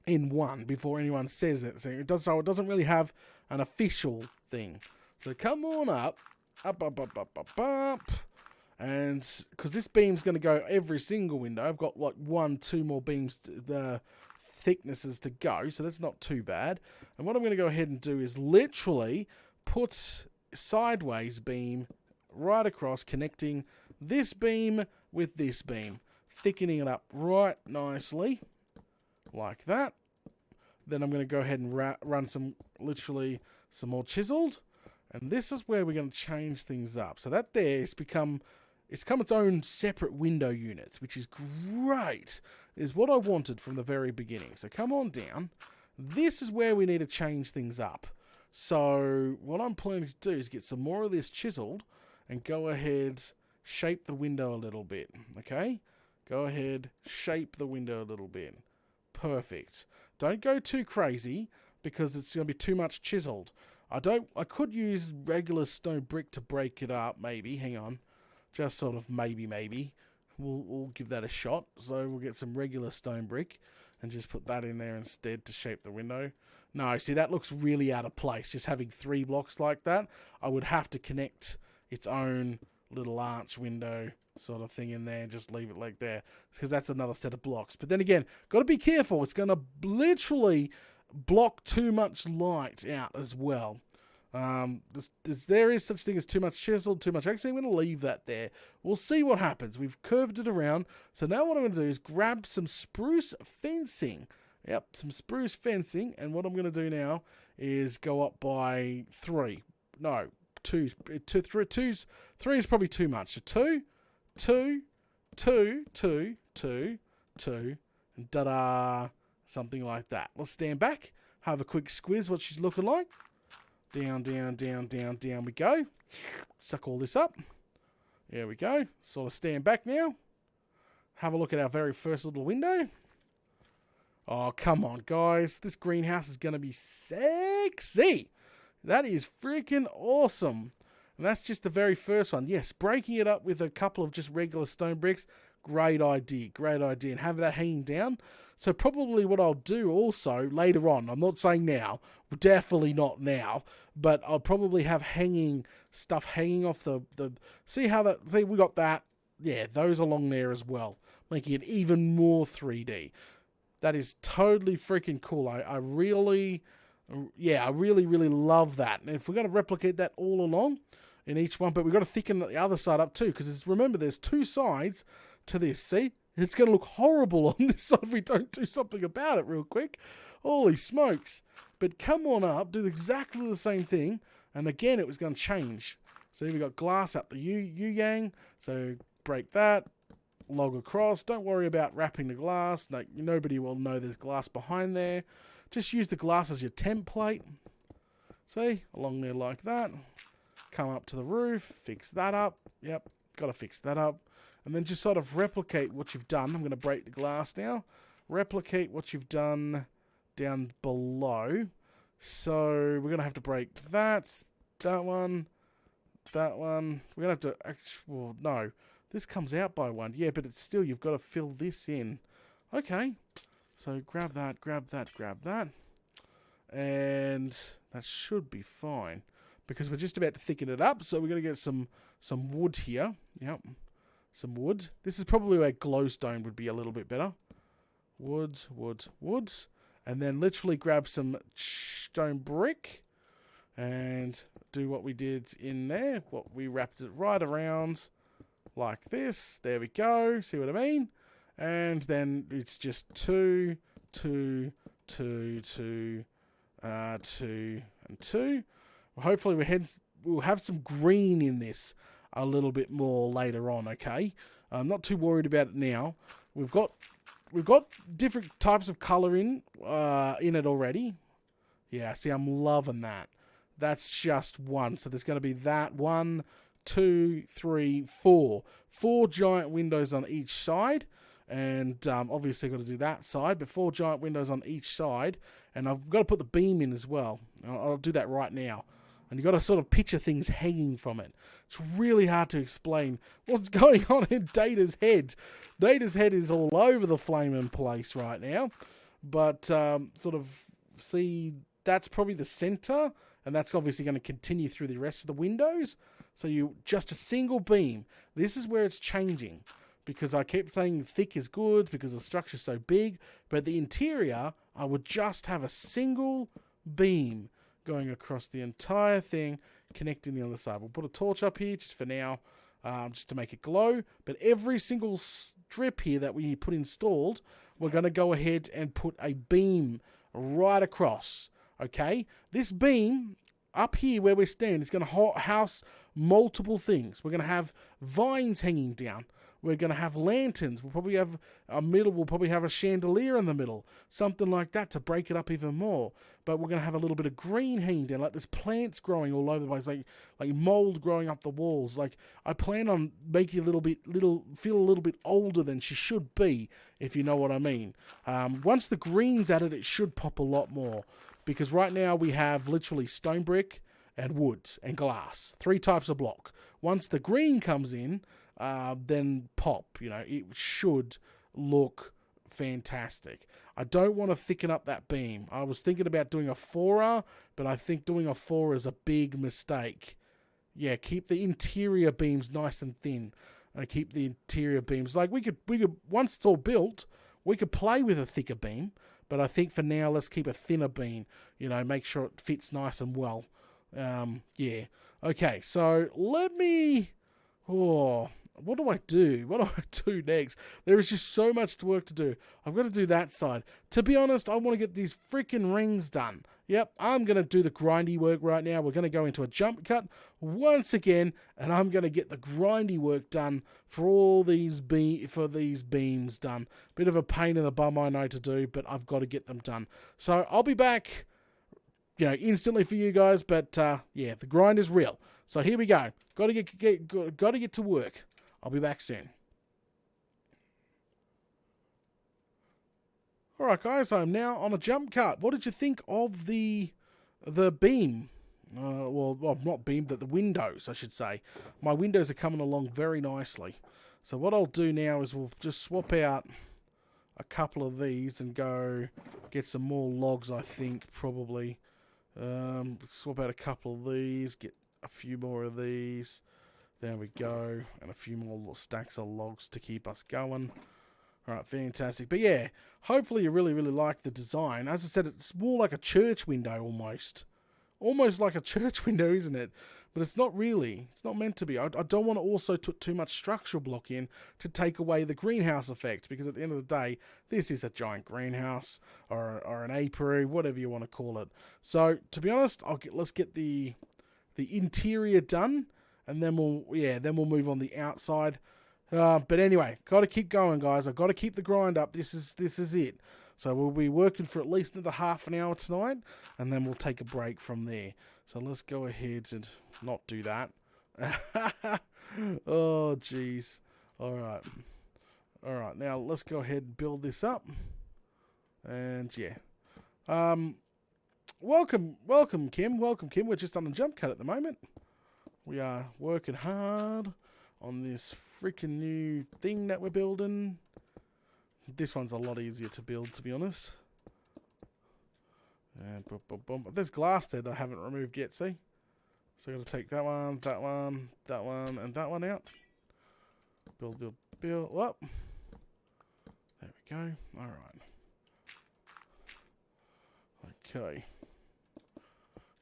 in one before anyone says it. So it doesn't really have an official thing. So come on up. Up. And because this beam's going to go every single window, I've got like 2 more beams, thicknesses to go, so that's not too bad. And what I'm going to go ahead and do is literally put sideways beam right across, connecting this beam with this beam, thickening it up right nicely, like that. Then I'm going to go ahead and run some more chiseled. And this is where we're going to change things up. So that there has become its own separate window units, which is great. Is what I wanted from the very beginning. So come on down. This is where we need to change things up. So what I'm planning to do is get some more of this chiseled and go ahead, shape the window a little bit. Okay? Go ahead, shape the window a little bit. Perfect. Don't go too crazy because it's going to be too much chiseled. I could use regular stone brick to break it up, maybe. Hang on. Just sort of maybe. We'll give that a shot. So we'll get some regular stone brick and just put that in there instead to shape the window. No, see, that looks really out of place. Just having 3 blocks like that, I would have to connect its own little arch window sort of thing in there and just leave it like there, because that's another set of blocks. But then again, got to be careful. It's going to literally block too much light out as well. There is such thing as too much chiseled, too much. Actually, I'm going to leave that there. We'll see what happens. We've curved it around. So now what I'm going to do is grab some spruce fencing. Yep, some spruce fencing. And what I'm going to do now is go up by 3. No, 2. 3 is probably too much. So 2, 2, 2, 2, 2, 2, and da-da, something like that. Let's stand back, have a quick squiz what she's looking like. Down, down, down, down, down we go. Suck all this up. There we go. Sort of stand back now. Have a look at our very first little window. Oh, come on, guys. This greenhouse is going to be sexy. That is freaking awesome. And that's just the very first one. Yes, breaking it up with a couple of just regular stone bricks. Great idea. Great idea. And have that hanging down. So probably what I'll do also later on, I'm not saying now, definitely not now, but I'll probably have stuff hanging off the see we got that. Yeah, those along there as well, making it even more 3D. That is totally freaking cool. I really love that. And if we're going to replicate that all along in each one, but we've got to thicken the other side up too, because remember, there's 2 sides to this. See? It's going to look horrible on this side if we don't do something about it real quick. Holy smokes. But come on up, do exactly the same thing. And again, it was going to change. So we got glass up the yang. So break that, log across. Don't worry about wrapping the glass. No, nobody will know there's glass behind there. Just use the glass as your template. See, along there like that. Come up to the roof, fix that up. Yep, got to fix that up. And then just sort of replicate what you've done. I'm going to break the glass now. Replicate what you've done down below. So we're going to have to break that one. We're going to have to... Well, no. This comes out by 1. Yeah, but it's still... You've got to fill this in. Okay. So grab that, grab that, grab that. And that should be fine. Because we're just about to thicken it up. So we're going to get some wood here. Yep. Some wood. This is probably where glowstone would be a little bit better. Woods. And then literally grab some stone brick and do what we did in there. What we wrapped it right around like this. There we go. See what I mean? And then it's just 2, 2, 2, 2, 2, and 2. Hopefully we'll have some green in this a little bit more later on, okay? I'm not too worried about it now. We've got different types of colour in it already. Yeah, see, I'm loving that. That's just 1. So there's going to be that 1, 2, 3, 4. 4 giant windows on each side. And obviously got to do that side, but 4 giant windows on each side. And I've got to put the beam in as well. I'll do that right now. And you've got to sort of picture things hanging from it. It's really hard to explain what's going on in Data's head. Data's head is all over the flaming place right now. But sort of see, that's probably the center. And that's obviously going to continue through the rest of the windows. So just a single beam. This is where it's changing. Because I kept saying thick is good because the structure's so big. But the interior, I would just have a single beam going across the entire thing, connecting the other side. We'll put a torch up here just for now, just to make it glow. But every single strip here that we put installed, we're going to go ahead and put a beam right across. Okay? This beam up here where we're standing is going to house multiple things. We're going to have vines hanging down. We're going to have lanterns. We'll probably have we'll probably have a chandelier in the middle. Something like that to break it up even more. But we're going to have a little bit of green hanging down. Like there's plants growing all over the place. Like mold growing up the walls. Like I plan on making feel a little bit older than she should be, if you know what I mean. Once the green's added, it should pop a lot more. Because right now we have literally stone brick and wood and glass. 3 types of block. Once the green comes in, then pop. It should look fantastic. I don't want to thicken up that beam. I was thinking about doing a 4R, but I think doing a 4 is a big mistake. Yeah, keep the interior beams nice and thin. Keep the interior beams. Like we could once it's all built, we could play with a thicker beam. But I think for now, let's keep a thinner beam. Make sure it fits nice and well. Yeah. Okay, so let me... Oh, what do I do? What do I do next? There is just so much work to do. I've got to do that side. To be honest, I want to get these freaking rings done. Yep, I'm going to do the grindy work right now. We're going to go into a jump cut once again, and I'm going to get the grindy work done for all these beams done. Bit of a pain in the bum, I know to do, but I've got to get them done. So I'll be back, instantly for you guys. But yeah, the grind is real. So here we go. Got to get to work. I'll be back soon. Alright guys, I'm now on a jump cut. What did you think of the beam? Well, not beam, but the windows, I should say. My windows are coming along very nicely. So what I'll do now is we'll just swap out a couple of these and go get some more logs, I think, probably. Swap out a couple of these, get a few more of these. There we go. And a few more little stacks of logs to keep us going. Alright, fantastic. But yeah, hopefully you really, really like the design. As I said, it's more like a church window almost. Almost like a church window, isn't it? But it's not really. It's not meant to be. I don't want to also put too much structural block in to take away the greenhouse effect. Because at the end of the day, this is a giant greenhouse or an apiary, whatever you want to call it. So, to be honest, let's get the interior done. And then we'll move on the outside. But anyway, got to keep going, guys. I've got to keep the grind up. This is it. So we'll be working for at least another half an hour tonight, and then we'll take a break from there. So let's go ahead and not do that. Oh, jeez. All right. Now let's go ahead and build this up. And yeah. Welcome, Kim. Welcome, Kim. We're just on a jump cut at the moment. We are working hard on this freaking new thing that we're building. This one's a lot easier to build, to be honest. And boom, boom, boom. There's glass there that I haven't removed yet, see? So I've got to take that one, that one, that one, and that one out. Build. Up. There we go. All right. Okay.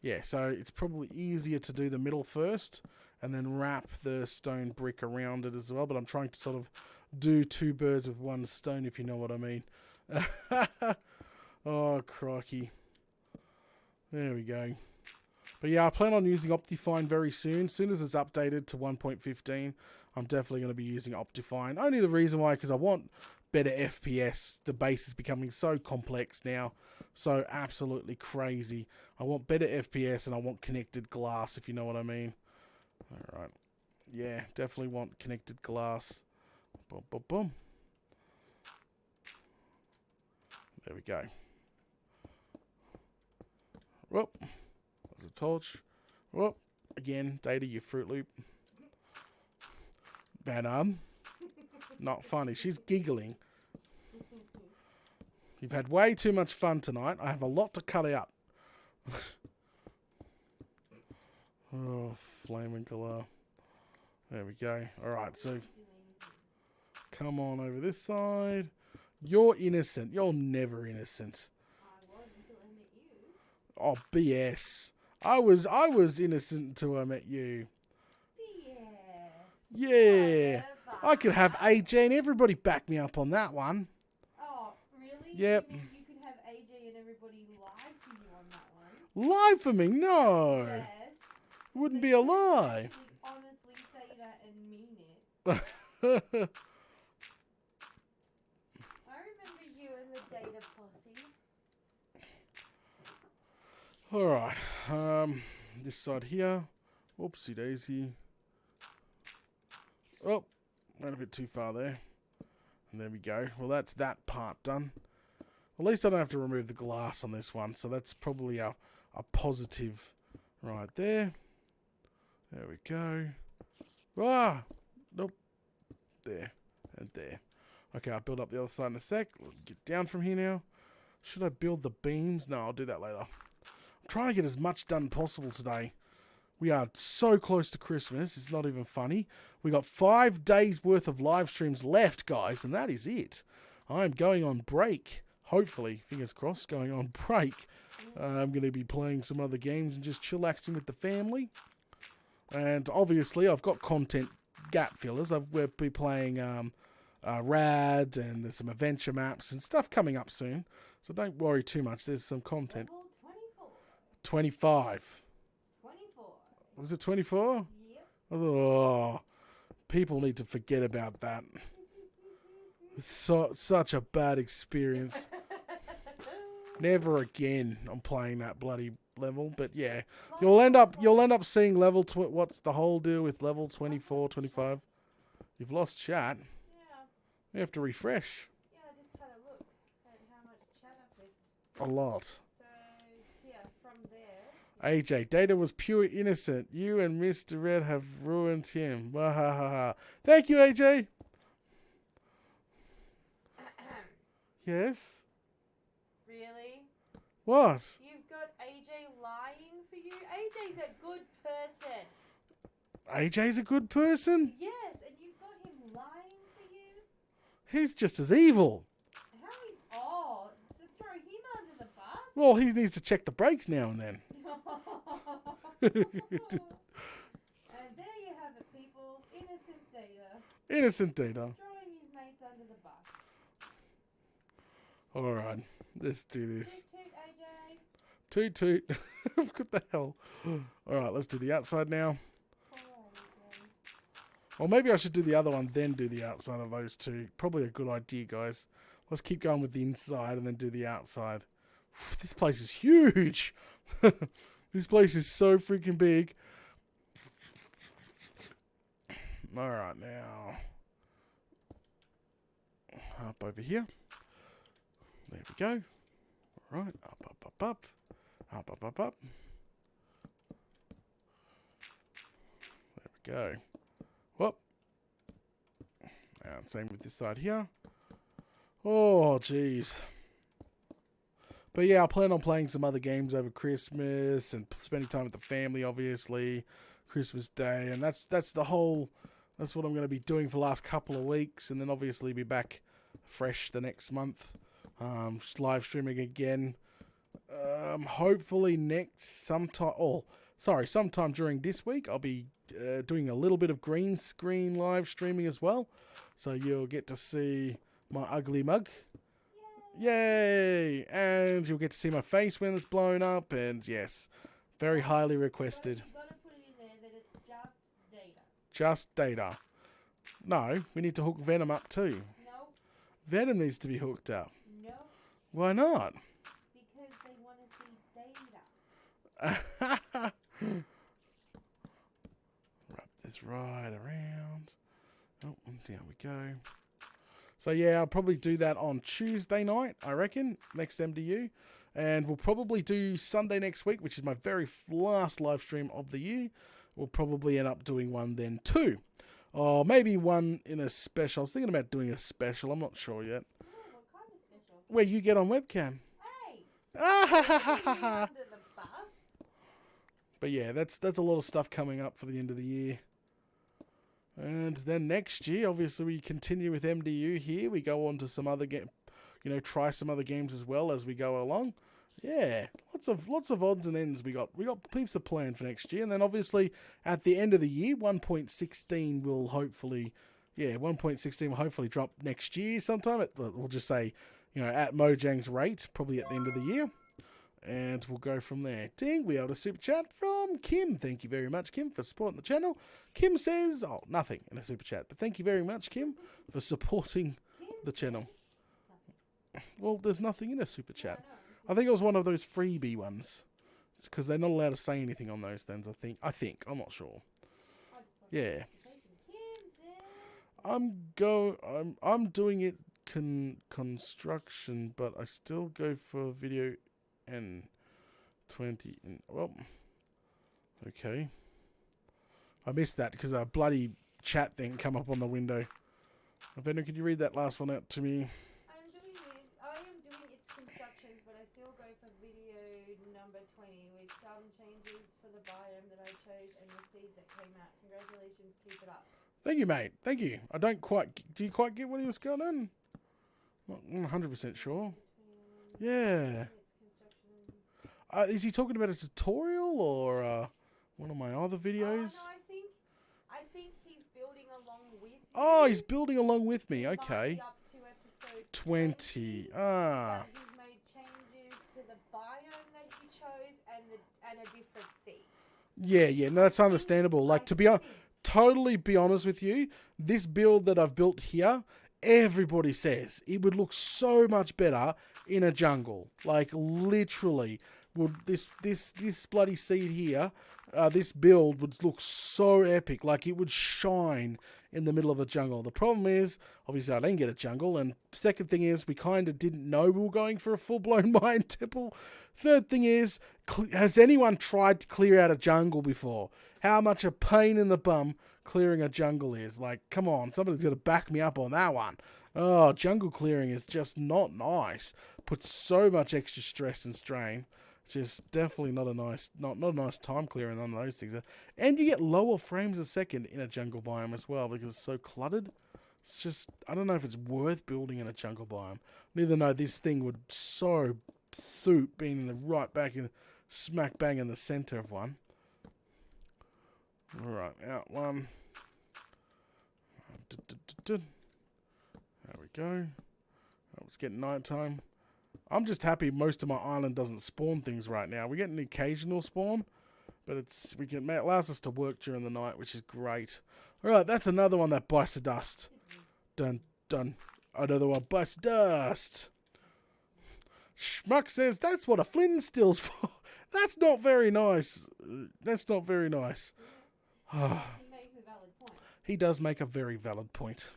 Yeah, so it's probably easier to do the middle first and then wrap the stone brick around it as well. But I'm trying to sort of do 2 birds with 1 stone, if you know what I mean. Oh, crikey. There we go. But yeah, I plan on using Optifine very soon. As soon as it's updated to 1.15, I'm definitely going to be using Optifine. Only the reason why, because I want better FPS. The base is becoming so complex now. So absolutely crazy. I want better FPS and I want connected glass, if you know what I mean. Alright. Yeah, definitely want connected glass. Boom, boom, boom. There we go. Whoop. There's a torch. Whoop. Again, Data, you Fruit Loop. Bad arm. Not funny. She's giggling. You've had way too much fun tonight. I have a lot to cut out. Oh, flaming color. There we go. Alright, so come on over this side. You're innocent. You're never innocent. I was until I met you. Oh, BS. I was innocent until I met you. Yes. Yeah. Whatever. I could have AJ and everybody back me up on that one. Oh, really? Yep. You mean you could have AJ and everybody lie for you on that one? Lie for me? No. Yes. It wouldn't They be a couldn't lie. actually honestly say that and mean it. I remember you and the data posse. Alright. This side here. Whoopsie daisy. Oh, went a bit too far there. And there we go. Well, that's that part done. At least I don't have to remove the glass on this one, so that's probably a positive right there. There we go. Ah! Nope. There. And there. Okay, I'll build up the other side in a sec. Get down from here now. Should I build the beams? No, I'll do that later. I'm trying to get as much done possible today. We are so close to Christmas. It's not even funny. We got 5 days worth of live streams left, guys, and that is it. I'm going on break. Hopefully, fingers crossed, going on break. I'm going to be playing some other games and just chillaxing with the family. And obviously, I've got content gap fillers. We'll be playing Rad, and there's some adventure maps and stuff coming up soon. So don't worry too much. There's some content. Level 24. 25. 24. Was it 24? Yep. Oh, people need to forget about that. It's such a bad experience. Never again I'm playing that bloody level. But yeah, you'll end up seeing level what's the whole deal with level 24, 25? You've lost chat. Yeah. You have to refresh. Yeah, I just had a look at how much chat I've missed. A lot. So, yeah, from there. AJ, Data was pure innocent. You and Mr. Red have ruined him. Wahahaha. Thank you, AJ. Yes? Really? What? You've got AJ lying for you? AJ's a good person. AJ's a good person? Yes, and you've got him lying for you? He's just as evil. How is... Oh, to throw him under the bus? Well, he needs to check the brakes now and then. And there you have it, people. Innocent Data. Innocent Data. Throwing his mates under the bus. Alright, let's do this. Toot toot, AJ. Toot toot. What the hell? Alright, let's do the outside now. Or maybe I should do the other one, then do the outside of those two. Probably a good idea, guys. Let's keep going with the inside and then do the outside. This place is huge. This place is so freaking big. Alright, now. Up over here. There we go. Alright, up, up, up, up. Up, up, up, up. There we go. Whoop. And same with this side here. Oh, jeez. But yeah, I plan on playing some other games over Christmas and spending time with the family, obviously. Christmas Day. And that's the whole... That's what I'm going to be doing for the last couple of weeks. And then obviously be back fresh the next month. Just live streaming again. Hopefully sometime during this week I'll be doing a little bit of green screen live streaming as well. So you'll get to see my ugly mug. Yay! And you'll get to see my face when it's blown up. And yes, very highly requested. You've got to put it in there that it's just Data. Just Data. No, we need to hook Venom up too. No. Venom needs to be hooked up. No. Why not? Because they want to see Data. Wrap this right around. Oh, there we go. So yeah, I'll probably do that on Tuesday night, I reckon, next MDU. And we'll probably do Sunday next week, which is my very last live stream of the year. We'll probably end up doing one then too. Or maybe one in a special. I was thinking about doing a special. I'm not sure yet. Oh, what kind of special? Where you get on webcam. Hey! Ah, Under the bus? But yeah, that's a lot of stuff coming up for the end of the year. And then next year, obviously, we continue with MDU here. We go on to some other game, try some other games as well as we go along. Yeah, lots of odds and ends. We got heaps of plan for next year, and then obviously at the end of the year, 1.16 will hopefully, 1.16 will hopefully drop next year sometime. We'll just say, at Mojang's rate, probably at the end of the year, and we'll go from there. Ding, we have a super chat from Kim. Thank you very much, Kim, for supporting the channel. Kim says, nothing in a super chat, but thank you very much, Kim, for supporting the channel. Well, there's nothing in a super chat. I think it was one of those freebie ones. It's because they're not allowed to say anything on those things, I think. I'm not sure. Yeah. I'm doing it construction, but I still go for video and 20. Okay. I missed that because a bloody chat thing come up on the window. Vendor, could you read that last one out to me? I am doing its constructions, but I still go for video number 20 with some changes for the biome that I chose and the seed that came out. Congratulations, keep it up. Thank you, mate. Thank you. Do you quite get what he was going on? Not 100% sure. Yeah. Is he talking about a tutorial or one of my other videos? No, I think he's building along with you. Oh, he's building along with me. Okay. Up to episode 20. But he's made changes to the biome that he chose and a different seed. Yeah. No, that's understandable. Like, to totally be honest with you, this build that I've built here, everybody says it would look so much better in a jungle. Like, literally, would this bloody seed here, this build would look so epic. Like, it would shine in the middle of a jungle. The problem is, obviously, I didn't get a jungle. And second thing is, we kind of didn't know we were going for a full-blown mine temple. Third thing is, has anyone tried to clear out a jungle before? How much a pain in the bum clearing a jungle is. Like, come on, somebody's got to back me up on that one. Oh, jungle clearing is just not nice. Puts so much extra stress and strain. It's just definitely not a nice time clearing on those things. And you get lower frames a second in a jungle biome as well because it's so cluttered. It's just, I don't know if it's worth building in a jungle biome. Neither know this thing would so suit being in the right back in smack bang in the center of one. Alright, out one. There we go. Oh, it's getting night time. I'm just happy most of my island doesn't spawn things right now. We get an occasional spawn, but it allows us to work during the night, which is great. Alright, that's another one that bites the dust. Dun. Another one bites dust. Schmuck says that's what a flint still's for. That's not very nice. That's not very nice. He makes a valid point. He does make a very valid point.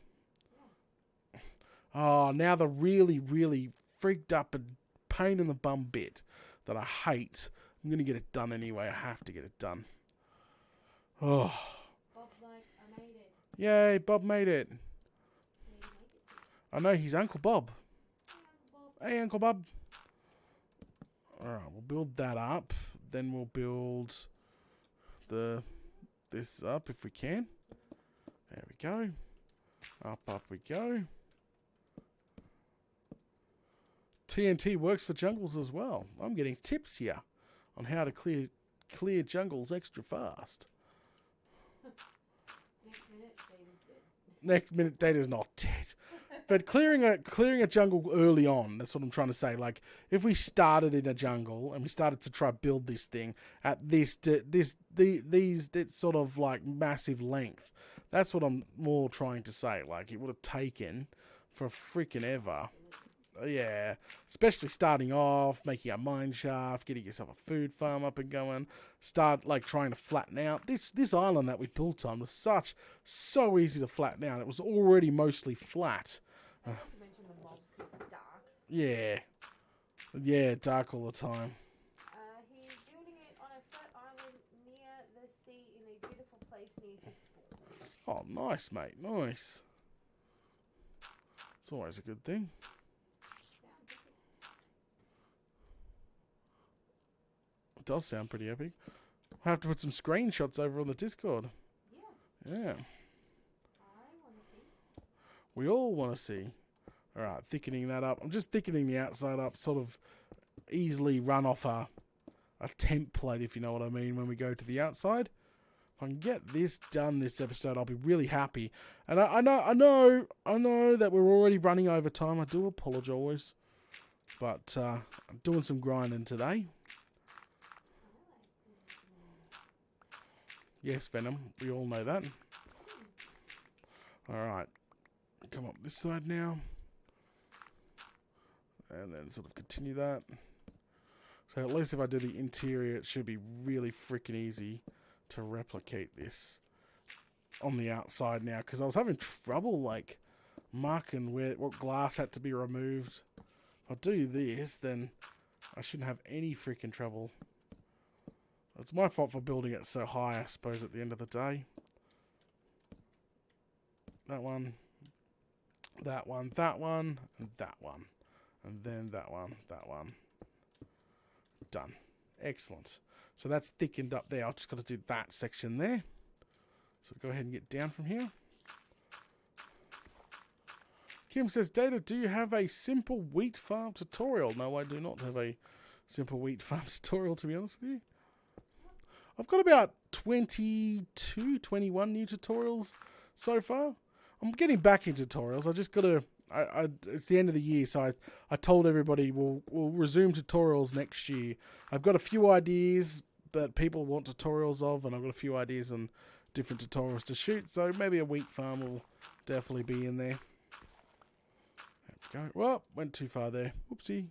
Oh, now the really, really freaked up and pain in the bum bit that I hate. I'm going to get it done anyway. I have to get it done. Oh. Bob's like, I made it. Yay, Bob made it. I know, he's Uncle Bob. Hey, Uncle Bob. Alright, we'll build that up. Then we'll build this up if we can. There we go. Up we go. TNT works for jungles as well. I'm getting tips here on how to clear jungles extra fast. Next minute, Data's not dead. But clearing a jungle early on, that's what I'm trying to say. Like, if we started in a jungle and we started to try build this thing at this sort of like massive length, that's what I'm more trying to say. Like, it would have taken for freaking ever. Yeah, especially starting off, making a mine shaft, getting yourself a food farm up and going, start like trying to flatten out. This island that we built on was so easy to flatten out. It was already mostly flat. Not to mention the mobs gets dark. Yeah, dark all the time. He's building it on a flat island near the sea in a beautiful place near his spawn. Oh, nice, mate, nice. It's always a good thing. Does sound pretty epic. I'll have to put some screenshots over on the Discord. Yeah. I want to see. We all want to see. Alright, thickening that up. I'm just thickening the outside up, sort of easily run off a template, if you know what I mean, when we go to the outside. If I can get this done this episode, I'll be really happy. And I know that we're already running over time. I do apologise. But I'm doing some grinding today. Yes, Venom. We all know that. Alright. Come up this side now. And then sort of continue that. So at least if I do the interior, it should be really freaking easy to replicate this on the outside now. Because I was having trouble, like, marking what glass had to be removed. If I do this, then I shouldn't have any freaking trouble. It's my fault for building it so high, I suppose, at the end of the day. That one, that one, that one, and that one. And then that one, that one. Done. Excellent. So that's thickened up there. I've just got to do that section there. So go ahead and get down from here. Kim says, Data, do you have a simple wheat farm tutorial? No, I do not have a simple wheat farm tutorial, to be honest with you. I've got about 22, 21 new tutorials so far. I'm getting back into tutorials. I just got to... it's the end of the year, so I told everybody we'll resume tutorials next year. I've got a few ideas that people want tutorials of, and I've got a few ideas on different tutorials to shoot, so maybe a wheat farm will definitely be in there. There we go. Well, went too far there. Whoopsie.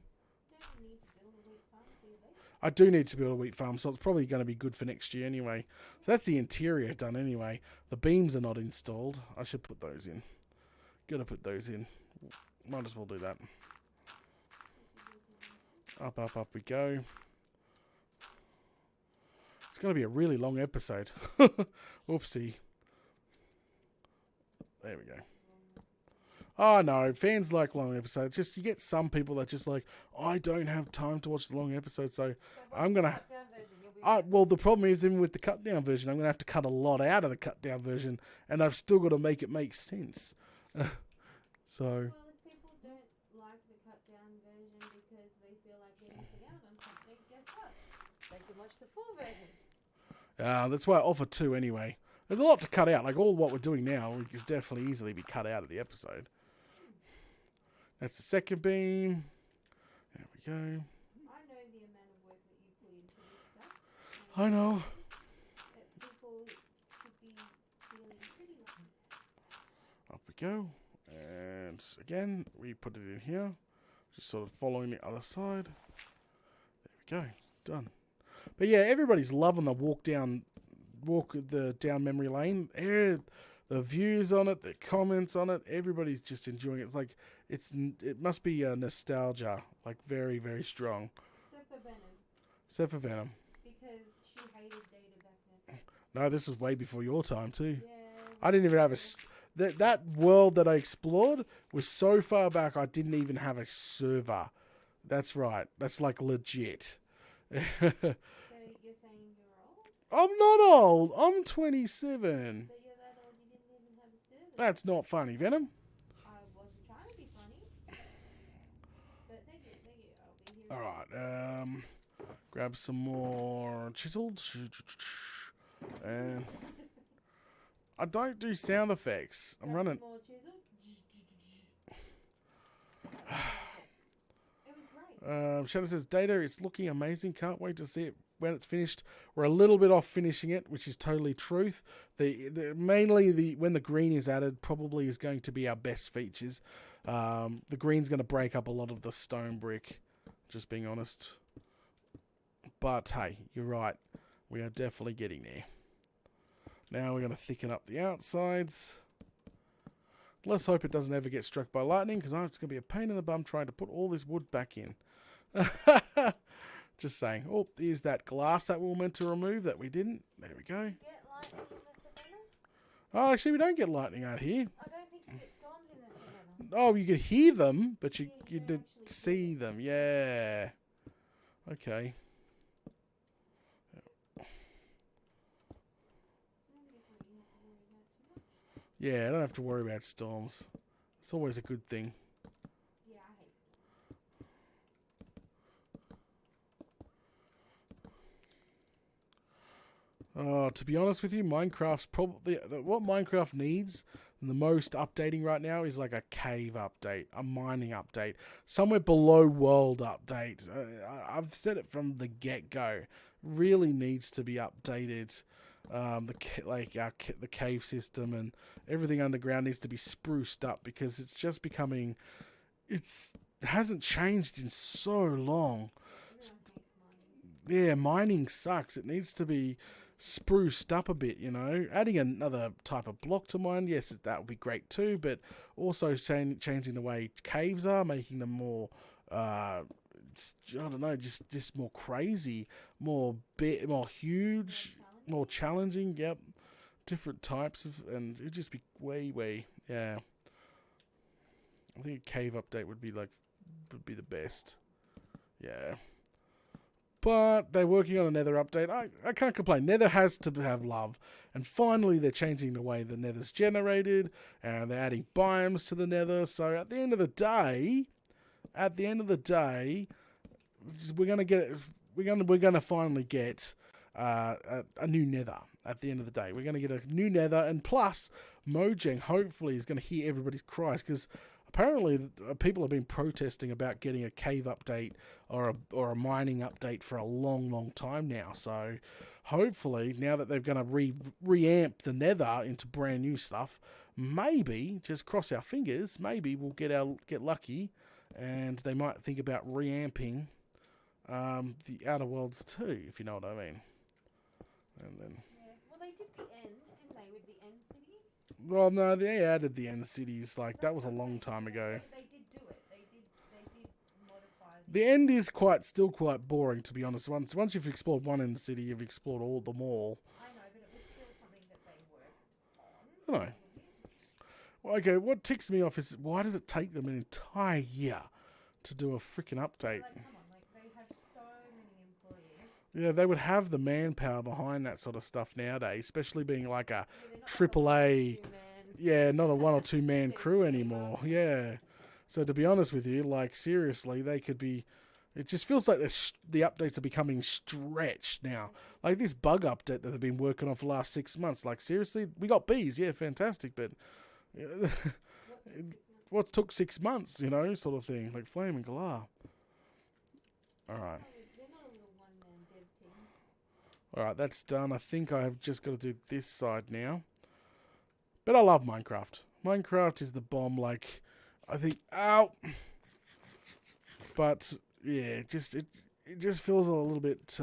I do need to build a wheat farm, so it's probably going to be good for next year anyway. So that's the interior done anyway. The beams are not installed. I should put those in. Gotta put those in. Might as well do that. Up, up, up we go. It's going to be a really long episode. Whoopsie. There we go. Oh no, fans like long episodes. Just you get some people that just like, I don't have time to watch the long episodes, so I'm gonna. Well, the problem is even with the cut down version, I'm gonna have to cut a lot out of the cut down version, and I've still got to make it make sense. So. Well, if people don't like the cut down version because they feel like they're missing out on something, guess what? They can watch the full version. That's why I offer two anyway. There's a lot to cut out. Like all what we're doing now is definitely easily be cut out of the episode. That's the second beam. There we go. I know the amount of work that you put into this stuff. I know. That people should be feeling pretty lucky. Up we go. And again, we put it in here. Just sort of following the other side. There we go. Done. But yeah, everybody's loving the walk down memory lane. The views on it, the comments on it, everybody's just enjoying it. It's like it must be a nostalgia, like very, very strong. Except for Venom. Except for Venom. Because she hated Data back then. No, this was way before your time too. Yeah. I didn't even have that world that I explored was so far back I didn't even have a server. That's right. That's like legit. So you're saying you're old? I'm not old. I'm 27. But you're that old you didn't even have a server. That's not funny, Venom. I wasn't trying to be funny. But thank you. I'll be here. Alright, grab some more chisels. And I don't do sound effects. I'm running. More chisel. It was great. Shadow says, Data, it's looking amazing. Can't wait to see it when it's finished. We're a little bit off finishing it, which is totally truth. Mainly when the green is added, probably is going to be our best features. The green's going to break up a lot of the stone brick, just being honest. But hey, you're right. We are definitely getting there. Now we're going to thicken up the outsides. Let's hope it doesn't ever get struck by lightning, because it's going to be a pain in the bum trying to put all this wood back in. Just saying. Oh, here's that glass that we were meant to remove that we didn't. There we go. Get lightning in the savannah? Oh, actually, we don't get lightning out here. I don't think you get storms in the savannah. Oh, you could hear them, but you don't did actually see them. Yeah. Okay. Yeah, I don't have to worry about storms. It's always a good thing. Yeah, I hate Oh, to be honest with you, Minecraft's probably what Minecraft needs the most updating right now is like a cave update, a mining update, somewhere below world update. I've said it from the get go. Really needs to be updated. The cave system and everything underground needs to be spruced up because it's just becoming. It hasn't changed in so long. Yeah, mining sucks. It needs to be spruced up a bit, you know. Adding another type of block to mine, yes, that would be great too, but also changing the way caves are, making them more, I don't know, just more crazy, more huge, more challenging, yep. Different types of, and it'd just be way, yeah. I think a cave update would be the best. Yeah. But they're working on a Nether update. I can't complain. Nether has to have love. And finally, they're changing the way the Nether's generated. And they're adding biomes to the Nether. So at the end of the day, we're gonna finally get a new Nether. At the end of the day, we're gonna get a new Nether, and plus, Mojang hopefully is gonna hear everybody's cries because apparently people have been protesting about getting a cave update or a mining update for a long time now. So hopefully now that they're going to reamp the Nether into brand new stuff, maybe just cross our fingers, maybe we'll get lucky, and they might think about reamping the Outer Worlds too, if you know what I mean. And then. Well, they did the end, didn't they, with the end cities? Well, no, they added the end cities. Like, that was a long time ago. They did do it. They did modify. The end is still quite boring, to be honest. Once you've explored one end city, you've explored them all. I know, but it was still something that they worked on. I know. Well, okay, what ticks me off is why does it take them an entire year to do a freaking update? Like, come on, like they have so many employees. Yeah, they would have the manpower behind that sort of stuff nowadays, especially being like a AAA. Yeah, not a 1 or 2 man crew anymore. Yeah. So to be honest with you, like seriously, they could be. It just feels like the updates are becoming stretched now. Like this bug update that they've been working on for the last 6 months. Like seriously, we got bees, yeah, fantastic, but what took 6 months, you know, sort of thing, like Flame and Galar. All right. All right, that's done. I think I have just got to do this side now. But I love Minecraft. Minecraft is the bomb. Like, I think, ow. But yeah, it just feels a little bit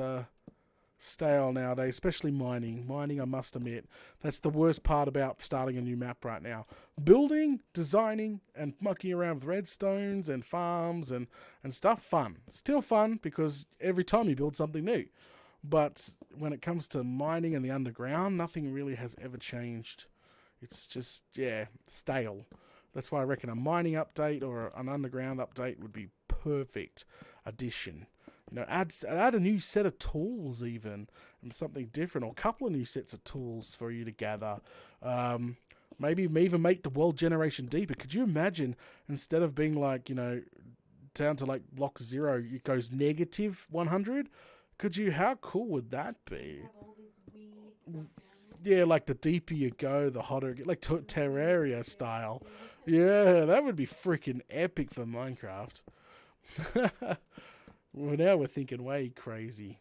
stale nowadays, especially mining. Mining, I must admit, that's the worst part about starting a new map right now. Building, designing, and mucking around with redstones and farms and stuff, fun. Still fun because every time you build something new. But when it comes to mining and the underground, nothing really has ever changed. It's just, yeah, stale. That's why I reckon a mining update or an underground update would be perfect addition. You know, add a new set of tools even, and something different, or a couple of new sets of tools for you to gather. Maybe even make the world generation deeper. Could you imagine, instead of being like, you know, down to like block 0, it goes negative 100? How cool would that be? Yeah, like the deeper you go, the hotter it gets, like Terraria style. Yeah, that would be freaking epic for Minecraft. Well, now we're thinking way crazy.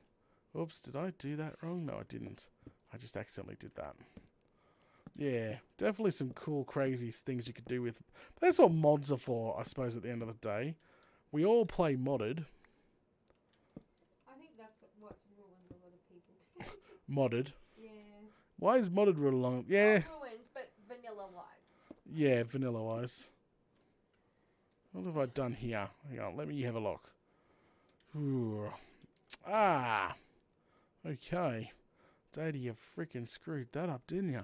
Oops, did I do that wrong? No, I didn't. I just accidentally did that. Yeah, definitely some cool, crazy things you could do with. But that's what mods are for, I suppose, at the end of the day. We all play modded. I think that's what's ruined a lot of people. Modded. Yeah. Why is modded ruled along? Yeah. Not ruined, but vanilla-wise. Yeah, vanilla-wise. What have I done here? Hang on, let me have a look. Ooh. Ah. Okay. Daddy, you freaking screwed that up, didn't you?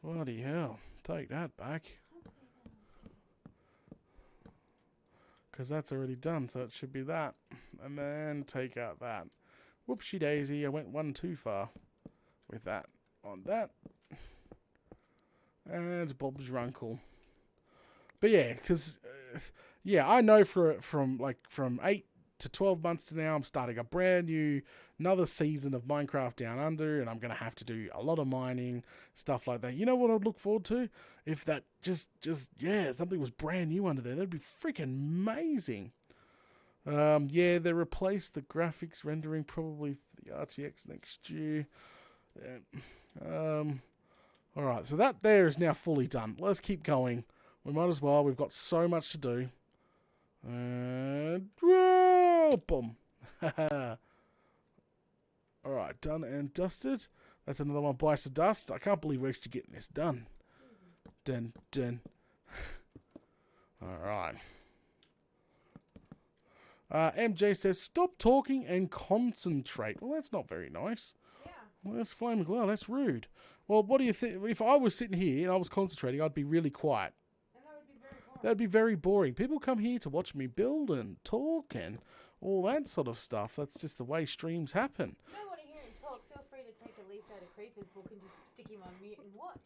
Bloody hell. Take that back. Because that's already done, so it should be that. And then take out that. Whoopsie daisy, I went one too far with that on that. And Bob's Runkle. But yeah, because, yeah, I know from 8 to 12 months to now, I'm starting a brand new, another season of Minecraft Down Under, and I'm going to have to do a lot of mining, stuff like that. You know what I'd look forward to? If that something was brand new under there. That'd be freaking amazing. Yeah, they replaced the graphics rendering probably for the RTX next year. Alright, so that there is now fully done. Let's keep going. We might as well. We've got so much to do. And boom. Alright, done and dusted. That's another one bites of dust. I can't believe we're actually getting this done. Dun. Alright. MJ says, stop talking and concentrate. Well, that's not very nice. Yeah. Well, that's flame and glow. That's rude. Well, what do you think? If I was sitting here and I was concentrating, I'd be really quiet. And that would be very boring. That'd be very boring. People come here to watch me build and talk and all that sort of stuff. That's just the way streams happen. If you don't want to hear him talk, feel free to take a leaf out of Creeper's book and just stick him on mute and watch.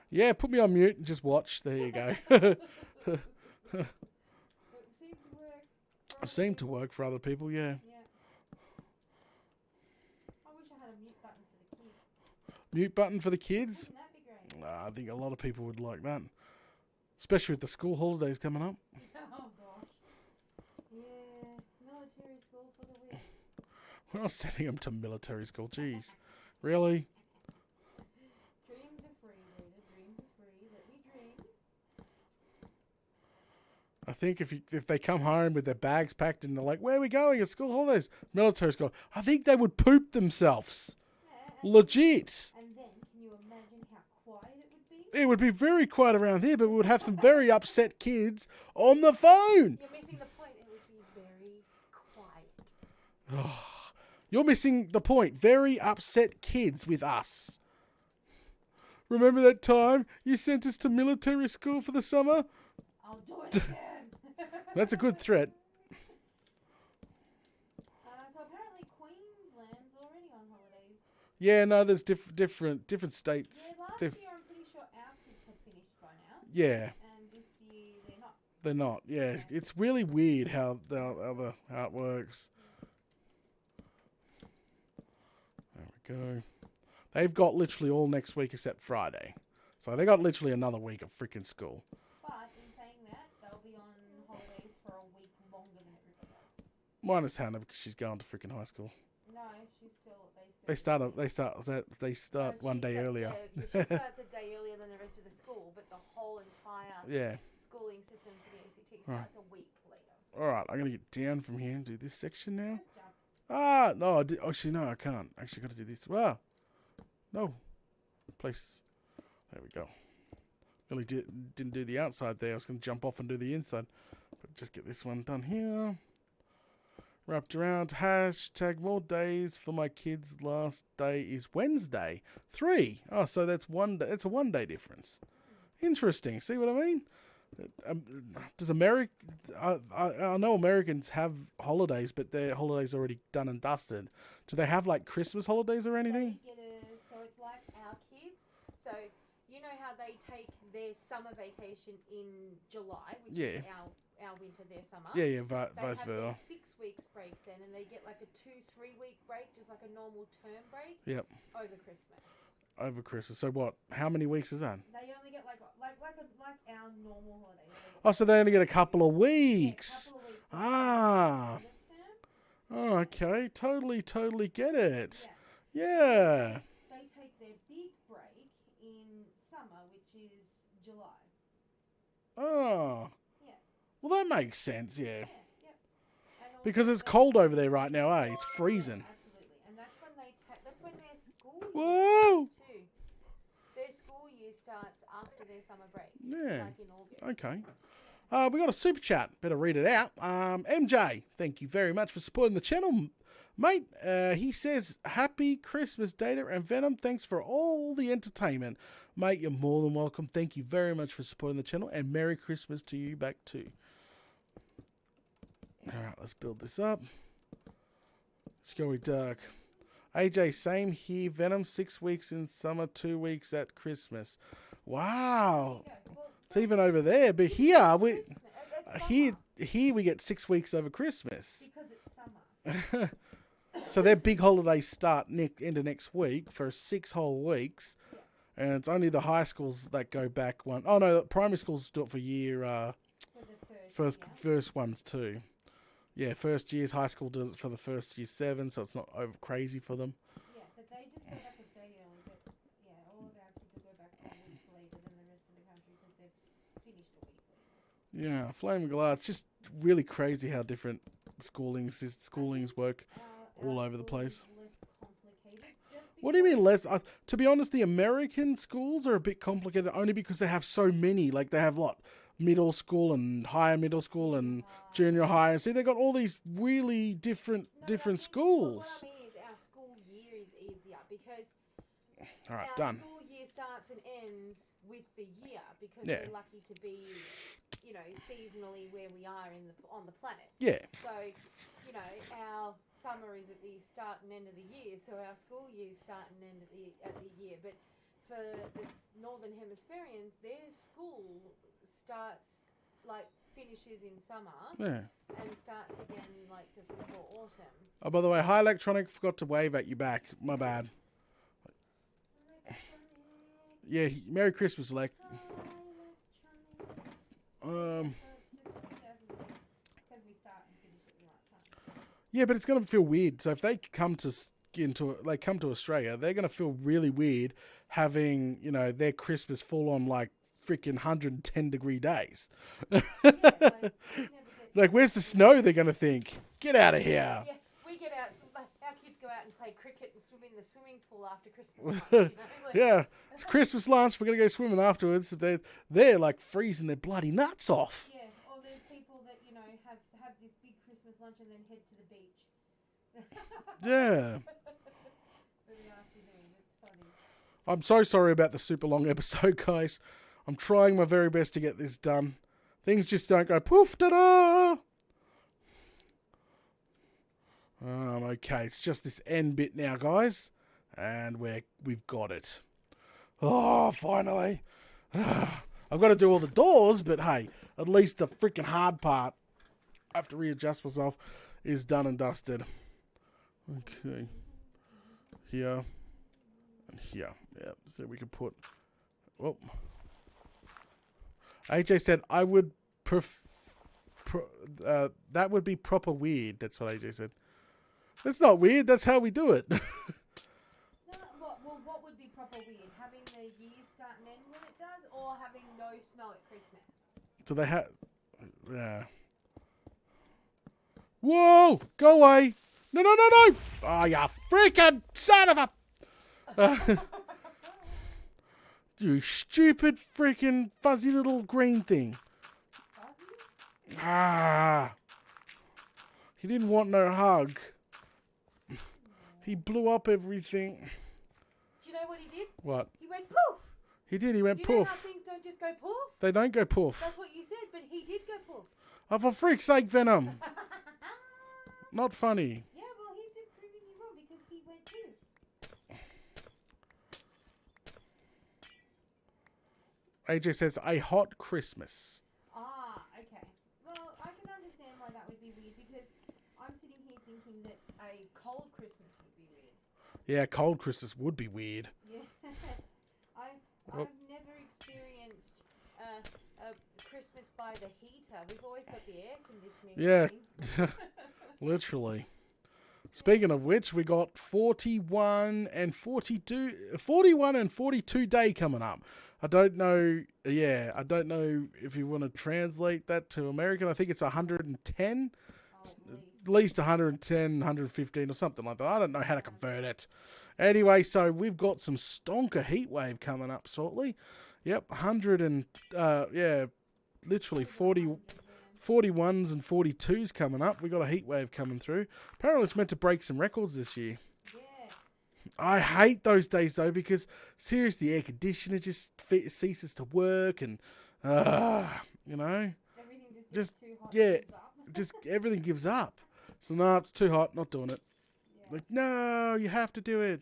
Yeah, put me on mute and just watch. There you go. It seemed to work for other people, yeah. I wish I had a mute button for the kids. Mute button for the kids? Wouldn't that be great? I think a lot of people would like that. Especially with the school holidays coming up. Oh, gosh. Yeah, military school for the week. We're not sending them to military school, jeez. Really? Dreams are free, Rita. Dreams are free. Let me dream. I think if they come home with their bags packed and they're like, where are we going? It's school holidays. Military school. I think they would poop themselves. Yeah, Legit. and then, can you imagine how quiet it would be? It would be very quiet around here, but we would have some very upset kids on the phone. You're missing the point. It would be very quiet. You're missing the point. Very upset kids with us. Remember that time you sent us to military school for the summer? I'll do it again. That's a good threat. So apparently Queensland's already on holidays. Yeah, no, there's different states. Yeah, last year I'm pretty sure our kids had finished by now. Yeah. And this year they're not. They're not. Yeah, it's really weird how it works. There we go. They've got literally all next week except Friday, so they got literally another week of freaking school. But in saying that, they'll be on holidays for a week longer than everybody else. Minus Hannah because she's going to freaking high school. No, she's still at They start No, one day earlier. Yeah, she starts a day earlier than the rest of the school, but the whole entire schooling system for the ACT starts a week later. All right, I'm gonna get down from here and do this section now. Just jump. No, actually no, I can't. Actually, got to do this. Wow, no, place. There we go. Really didn't do the outside there. I was gonna jump off and do the inside, but just get this one done here. Wrapped around. Hashtag more days for my kids. Last day is Wednesday. 3. Oh, so that's 1 day. It's a 1 day difference. Interesting. See what I mean? Does America? I know Americans have holidays, but their holidays are already done and dusted. Do they have like Christmas holidays or anything? So it's like our kids. So you know how they take their summer vacation in July, which is our winter, their summer. Yeah, They vice have versa. their 6 weeks break then, and they get like a 2-3 week break, just like a normal term break. Yep. Over Christmas. Over Christmas. So what? How many weeks is that? They only get like our normal holiday. Oh, so they only get a couple of weeks. Yeah, a couple of weeks. Ah. End of term. Oh, okay. Totally get it. Yeah. Yeah. They take their big break in summer, which is July. Oh. Yeah. Well, that makes sense, yeah. Yep. And Because also it's cold over there right now, eh? It's freezing. Absolutely, and that's when that's when their school year Whoa. starts too. Their school year starts after their summer break. Yeah. Like in August. Okay. We got a super chat. Better read it out. MJ, thank you very much for supporting the channel, mate. He says, happy Christmas, Data and Venom. Thanks for all the entertainment. Mate, you're more than welcome. Thank you very much for supporting the channel, and Merry Christmas to you back too. All right, let's build this up. Let's go with Dark. AJ, same here. Venom, 6 weeks in summer, 2 weeks at Christmas. Wow. Yeah, well, It's even over there, but here, Christmas, that's here, summer. here we get 6 weeks over Christmas. Because it's summer. So their big holidays start into next week for 6 whole weeks. Yeah. And it's only the high schools that go back one. Oh no, primary schools do it for year For the first ones too. Yeah, first years, high school does it for the first year 7, so it's not over crazy for them. Yeah, but they just go back a day early. But yeah, all of our kids will go back a week later than the rest of the country because they've finished a week later. Yeah, flaming glad. It's just really crazy how different schoolings work all over the place. What do you mean less? To be honest, the American schools are a bit complicated only because they have so many. Like they have middle school and higher middle school and junior high. And see, they got all these really different schools. What I mean is our school year is easier because All right, our done. school year starts and ends with the year because Yeah. we're lucky to be, seasonally where we are on the planet. Yeah. So, our summer is at the start and end of the year, so our school years start and end at the year. But for the northern hemispherians, their school finishes in summer and starts again just before autumn. Oh, by the way, Hi Electronic forgot to wave at you back. My bad. Yeah, Merry Christmas, Alec. Yeah, but it's gonna feel weird. So if they come to Australia, they're gonna feel really weird having their Christmas full on freaking 110-degree days. Where's the snow? They're gonna think. Get out of here. Yeah, we get out. Our kids go out and play cricket and swim in the swimming pool after Christmas. Yeah, it's Christmas lunch. We're gonna go swimming afterwards. They're freezing their bloody nuts off. Yeah, or there's people that have this big Christmas lunch and then head to the beach. Yeah. For the afternoon, it's funny. I'm so sorry about the super long episode, guys. I'm trying my very best to get this done. Things just don't go poof, da-da! Okay, it's just this end bit now, guys. And we've got it. Oh, finally. I've got to do all the doors, but hey, at least the freaking hard part, I have to readjust myself, is done and dusted. Okay. Here. And here. Yeah, so we can put... Oh. AJ said, I would that would be proper weird. That's what AJ said. That's not weird. That's how we do it. What would be proper weird? Having the year start and end when it does, or having no snow at Christmas? So they have... Yeah. Whoa! Go away! No! Oh, you freaking son of a... You stupid freaking fuzzy little green thing. Ah. He didn't want no hug. He blew up everything. Do you know what he did? What? He went poof. He did. He went You poof. know how things don't just go poof? They don't go poof. That's what you said, but he did go poof. Oh, for freak's sake, Venom. Not funny. Yeah, well, he's just proving you wrong because he went poof. AJ says, a hot Christmas. Ah, okay. Well, I can understand why that would be weird because I'm sitting here thinking that a cold Christmas would be weird. Yeah, cold Christmas would be weird. Yeah. I've never experienced a Christmas by the heater. We've always got the air conditioning. Yeah. Literally. Speaking of which, we got 41 and 42 day coming up. I don't know if you want to translate that to American. I think it's 110. At least 110, 115 or something like that. I don't know how to convert it. Anyway, so we've got some stonker heat wave coming up shortly. Yep, 100 and, literally 41s and 42s coming up. We got a heat wave coming through. Apparently it's meant to break some records this year. I hate those days though because seriously, the air conditioner just ceases to work and Everything just too hot. Yeah, just everything gives up. So no, it's too hot, not doing it. Yeah. Like no, you have to do it.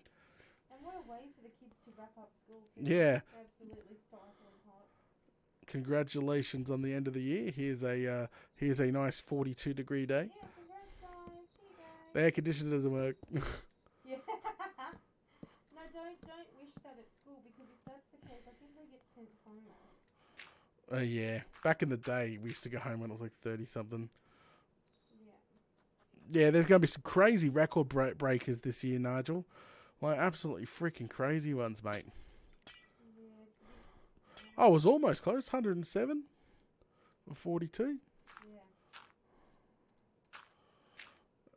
And what a way for the kids to wrap up school too. Yeah. Absolutely stifling hot. Congratulations on the end of the year. Here's a nice 42-degree day. Yeah, congrats, guys. See you guys. The air conditioner doesn't work. Yeah. No, don't wish that at school, because if that's the case, I think they get sent home. Yeah. Back in the day, we used to go home when it was like 30-something. Yeah. Yeah, there's going to be some crazy record breakers this year, Nigel. Like, absolutely freaking crazy ones, mate. I was almost close. 107 or 42.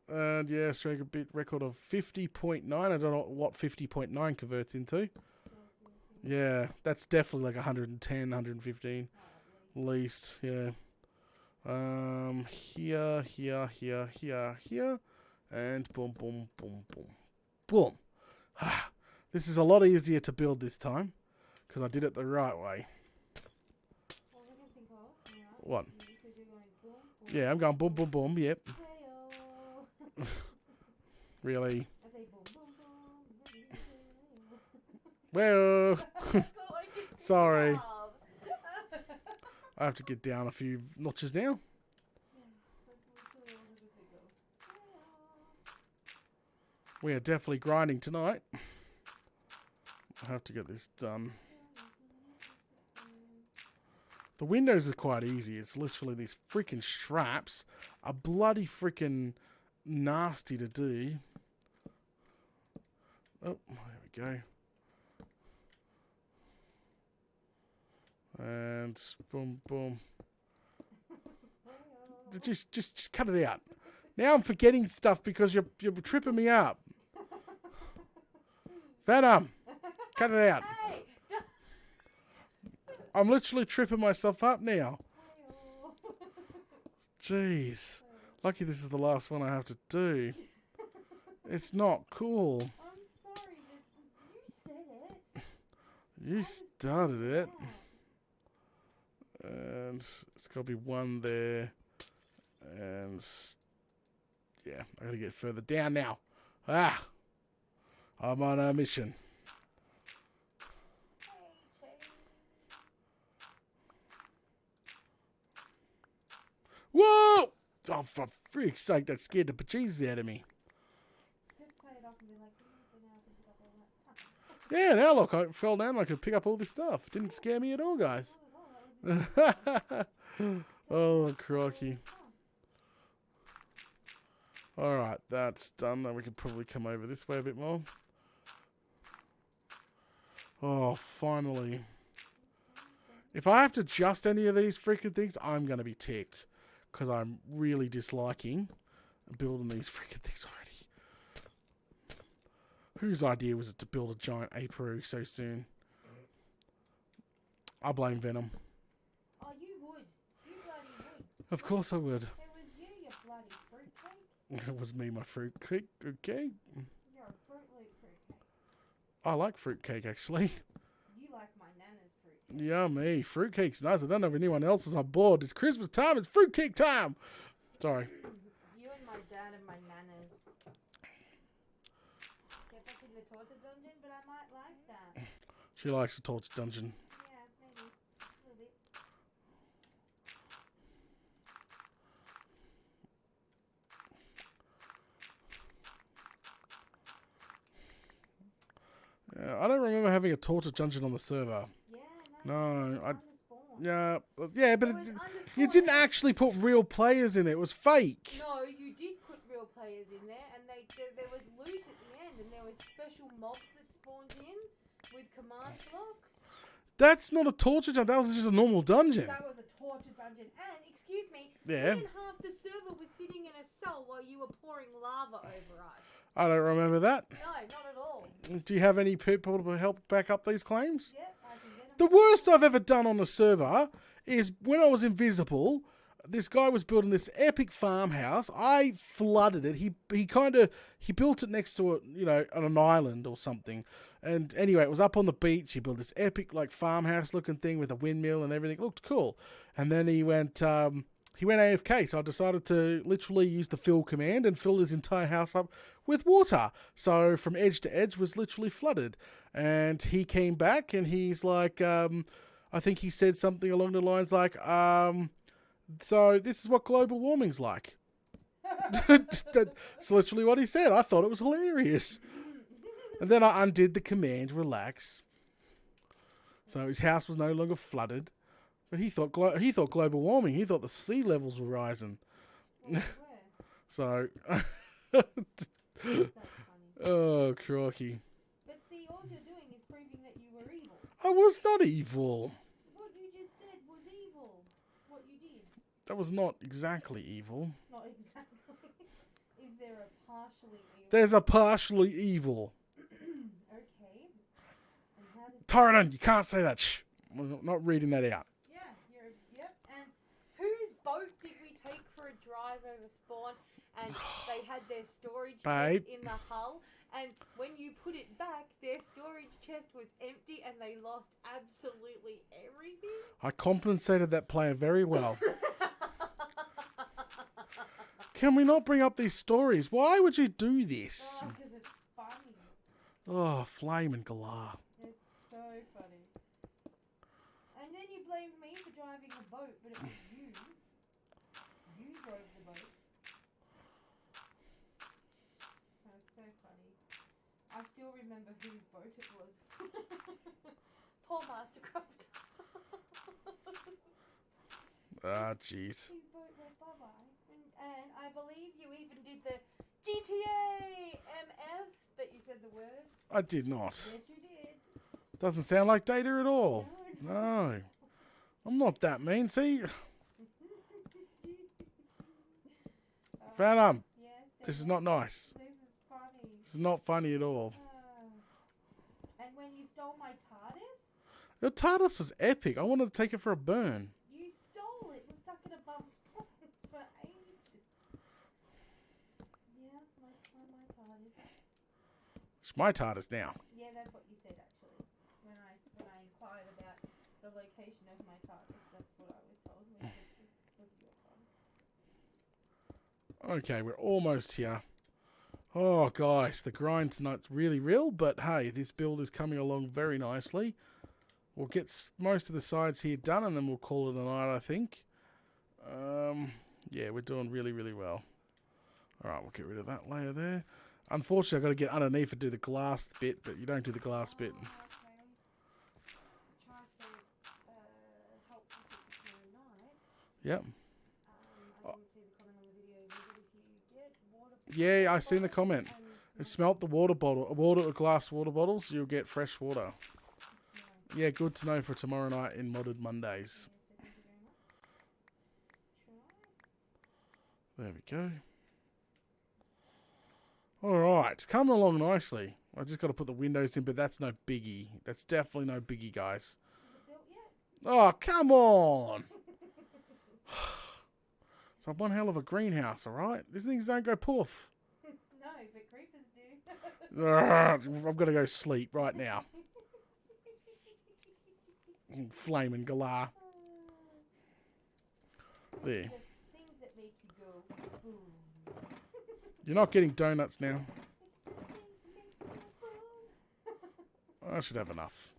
Yeah. And yeah, Australia beat record of 50.9. I don't know what 50.9 converts into. Yeah, that's definitely like 110, 115. At least, yeah. Here. And boom, boom, boom, boom. Boom. This is a lot easier to build this time, because I did it the right way. What we can think of, yeah. What? Because you're going boom, boom. Yeah, I'm going boom, boom, boom. Yep. Hey-oh. Really? I say boom, boom, boom. Well, That's all I can think sorry. of. I have to get down a few notches now. We are definitely grinding tonight. I have to get this done. The windows are quite easy. It's literally these freaking straps are bloody freaking nasty to do. Oh, there we go. And boom, boom. Just cut it out. Now I'm forgetting stuff because you're tripping me up. Venom, cut it out. Hey, I'm literally tripping myself up now. Jeez. Lucky this is the last one I have to do. It's not cool. I'm sorry, but you said it. You started it. And it's got to be one there. And yeah, I got to get further down now. I'm on a mission. Whoa! Oh, for freak's sake, that scared the bejesus out of me. Just play it off and be like, now I can pick up all that stuff. Yeah, now look, I fell down. I could pick up all this stuff. Didn't scare me at all, guys. Oh, crocky. Alright, that's done. Now we can probably come over this way a bit more. Oh, finally. If I have to adjust any of these freaking things, I'm going to be ticked. Because I'm really disliking building these freaking things already. Whose idea was it to build a giant apiary so soon? I blame Venom. Oh, you would. You bloody would. Of course I would. It was you bloody fruitcake. It was me, my fruitcake. Okay. You're a Fruit Loop fruitcake. I like fruitcake, actually. You like my nana's fruitcake. Yummy. Fruitcake's nice. I don't know if anyone else is on board. It's Christmas time. It's fruitcake time. Sorry. You and my dad and my nana's. Get back in the torture dungeon, but I might like that. She likes the torture dungeon. Yeah, maybe. A little bit. Yeah, I don't remember having a torture dungeon on the server. Yeah, No, I. underspawn. Yeah, but It was you underspawn. didn't actually put real players in it. It was fake. No, you did put real players in there, and there was loot at the end, and there was special mobs that spawned in with command blocks. That's not a torture dungeon. That was just a normal dungeon. That was a torture dungeon. And, excuse me, Yeah. me and half the server was sitting in a cell while you were pouring lava over us. I don't remember that. No, not at all. Do you have any people to help back up these claims? Yep, I can get The them. worst I've ever done on a server is when I was invisible. This guy was building this epic farmhouse. I flooded it. He built it next to on an island or something. And anyway, it was up on the beach. He built this epic like farmhouse looking thing with a windmill and everything. It looked cool. And then he went AFK. So I decided to literally use the fill command and fill his entire house up with water. So from edge to edge was literally flooded. And he came back and he's like, I think he said something along the lines like, so this is what global warming's like. That's literally what he said. I thought it was hilarious. And then I undid the command, relax. So his house was no longer flooded. But he thought global warming. He thought the sea levels were rising. Well, So, that's funny. oh, croaky. But see, all you're doing is proving that you were evil. I was not evil. What you just said was evil. What you did. That was not exactly evil. Not exactly. Is there a partially evil? There's a partially evil. Okay. And how does Tyron, you can't say that. Shh. I'm not reading that out. Yeah, yep. And whose boat did we take for a drive over spawn? And they had their storage Babe. chest in the hull. And when you put it back, their storage chest was empty and they lost absolutely everything. I compensated that player very well. Can we not bring up these stories? Why would you do this? Oh, because it's funny. Oh, flame and galah. It's so funny. And then you blamed me for driving the boat, but it was you. You drove the boat. That was so funny. I still remember whose boat it was. Poor Mastercraft. Ah, jeez. His boat went bye-bye. And I believe you even did the GTA MF, but you said the words. I did not. Yes, you did. Doesn't sound like Data at all. No. No. I'm not that mean, see? Venom, Yes, this is not nice. This is funny. This is not funny at all. And when you stole my TARDIS, Your TARDIS was epic. I wanted to take it for a burn. you stole it. It was stuck in a bum spot for ages. Yeah, my TARDIS. It's my TARDIS now. Yeah, that's what you said actually. When I inquired about the location of my TARDIS, that's what I was told. Was your TARDIS. Okay, we're almost here. Oh, guys, the grind tonight's really real, but hey, this build is coming along very nicely. We'll get most of the sides here done, and then we'll call it a night, I think. Yeah, we're doing really, really well. All right, we'll get rid of that layer there. Unfortunately, I've got to get underneath and do the glass bit, but you don't do the glass bit. Okay. Try so helpful to tonight. Yep. I didn't see the comment on the video, but if you get water. Yeah, I seen the comment. It smelt the water bottle, glass water bottles, you'll get fresh water. Yeah, good to know for tomorrow night in Modded Mondays. There we go. Alright, it's coming along nicely. I just got to put the windows in, but that's no biggie. That's definitely no biggie, guys. Oh, come on! It's one hell of a greenhouse, alright? These things don't go poof. No, but creepers do. I'm going to go sleep right now. Flaming galah. There. The things that make you go boom. You're not getting donuts now. I should have enough.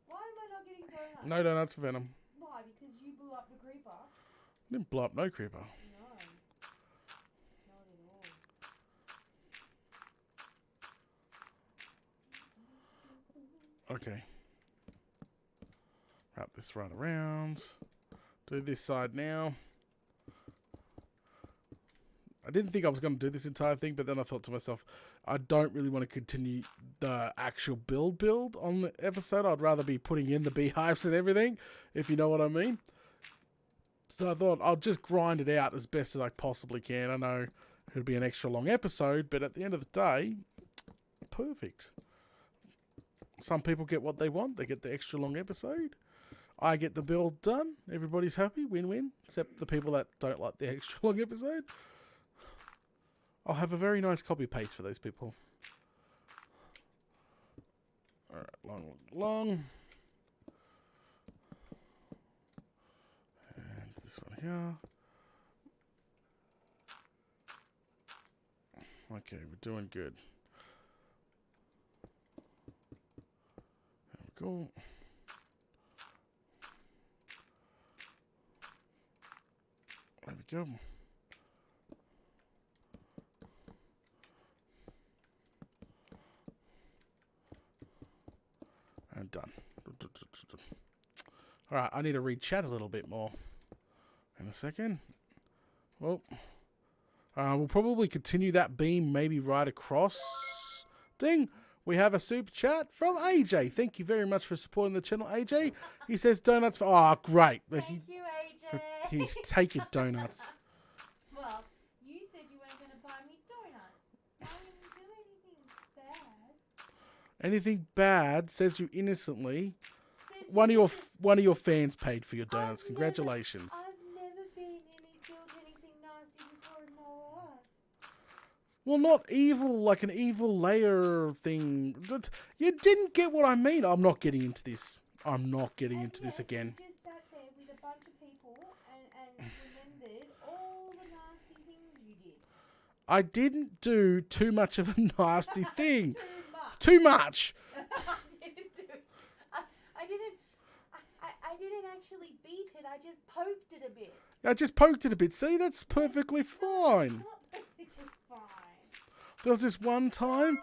Why am I not getting donuts? No donuts for Venom. Why? Because you blew up the creeper? I didn't blow up no creeper. No. Not at all. Okay. Wrap this right around. Do this side now. I didn't think I was going to do this entire thing, but then I thought to myself, I don't really want to continue the actual build on the episode. I'd rather be putting in the beehives and everything, if you know what I mean. So I thought I'll just grind it out as best as I possibly can. I know it'll be an extra long episode, but at the end of the day, perfect. Some people get what they want. They get the extra long episode. I get the build done. Everybody's happy. Win-win. Except the people that don't like the extra long episode. I'll have a very nice copy paste for those people. Alright, long. And this one here. Okay, we're doing good. There we go. go. And done. Alright, I need to read chat a little bit more. In a second. Well, we'll probably continue that beam maybe right across. Ding! We have a super chat from AJ. Thank you very much for supporting the channel, AJ. He says donuts for... Oh, great. Thank you, AJ. Take your donuts. Well, you said you weren't going to buy me donuts. I didn't do anything bad. Anything bad, says you innocently. Says One you of your fans paid for your donuts. I've Congratulations. I've never been built anything nasty before in my life. Well, not evil, like an evil layer thing. You didn't get what I mean. I'm not getting into this. I'm not getting into this again. You just sat there with a bunch of people and remembered all the nasty things you did. I didn't do too much of a nasty thing. Too much. Too much. I didn't actually beat it. I just poked it a bit. I just poked it a bit. See, that's perfectly fine. Not perfectly fine. There was this one time,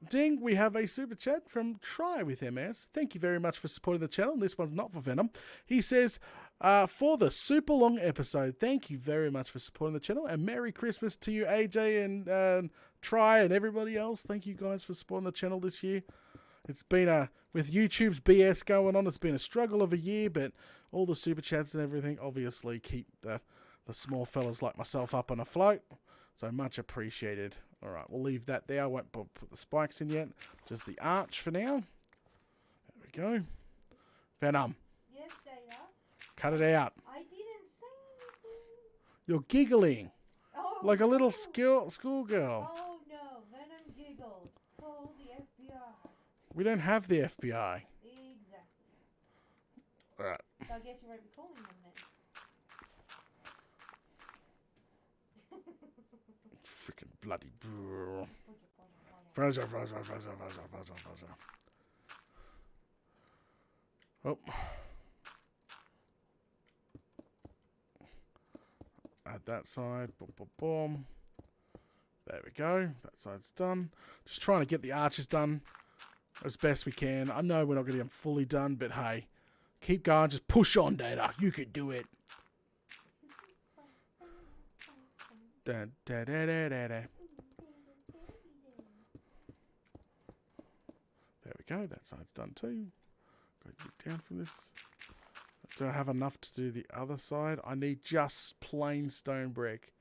ding, we have a super chat from Try with MS. Thank you very much for supporting the channel. This one's not for Venom. He says, for the super long episode, thank you very much for supporting the channel. And Merry Christmas to you, AJ and Try and everybody else. Thank you guys for supporting the channel this year. It's been with YouTube's BS going on, it's been a struggle of a year, but all the super chats and everything obviously keep the small fellas like myself up on afloat. So much appreciated. All right, we'll leave that there. I won't put the spikes in yet. Just the arch for now. There we go. Venom. Yes, Data. Cut it out. I didn't say anything. You're giggling. Oh, Like a little no. schoolgirl. Oh no, Venom giggled. Call the FBI. We don't have the FBI. Exactly. All right. So I guess you won't be calling them then. Freaking bloody brr. Oh. Add that side. Boom, boom, boom. There we go. That side's done. Just trying to get the arches done as best we can. I know we're not going to get them fully done, but hey, keep going. Just push on, Data. You can do it. Da, da, da, da, da, da. There we go. That side's done too. Go get down from this. Do I have enough to do the other side? I need just plain stone brick.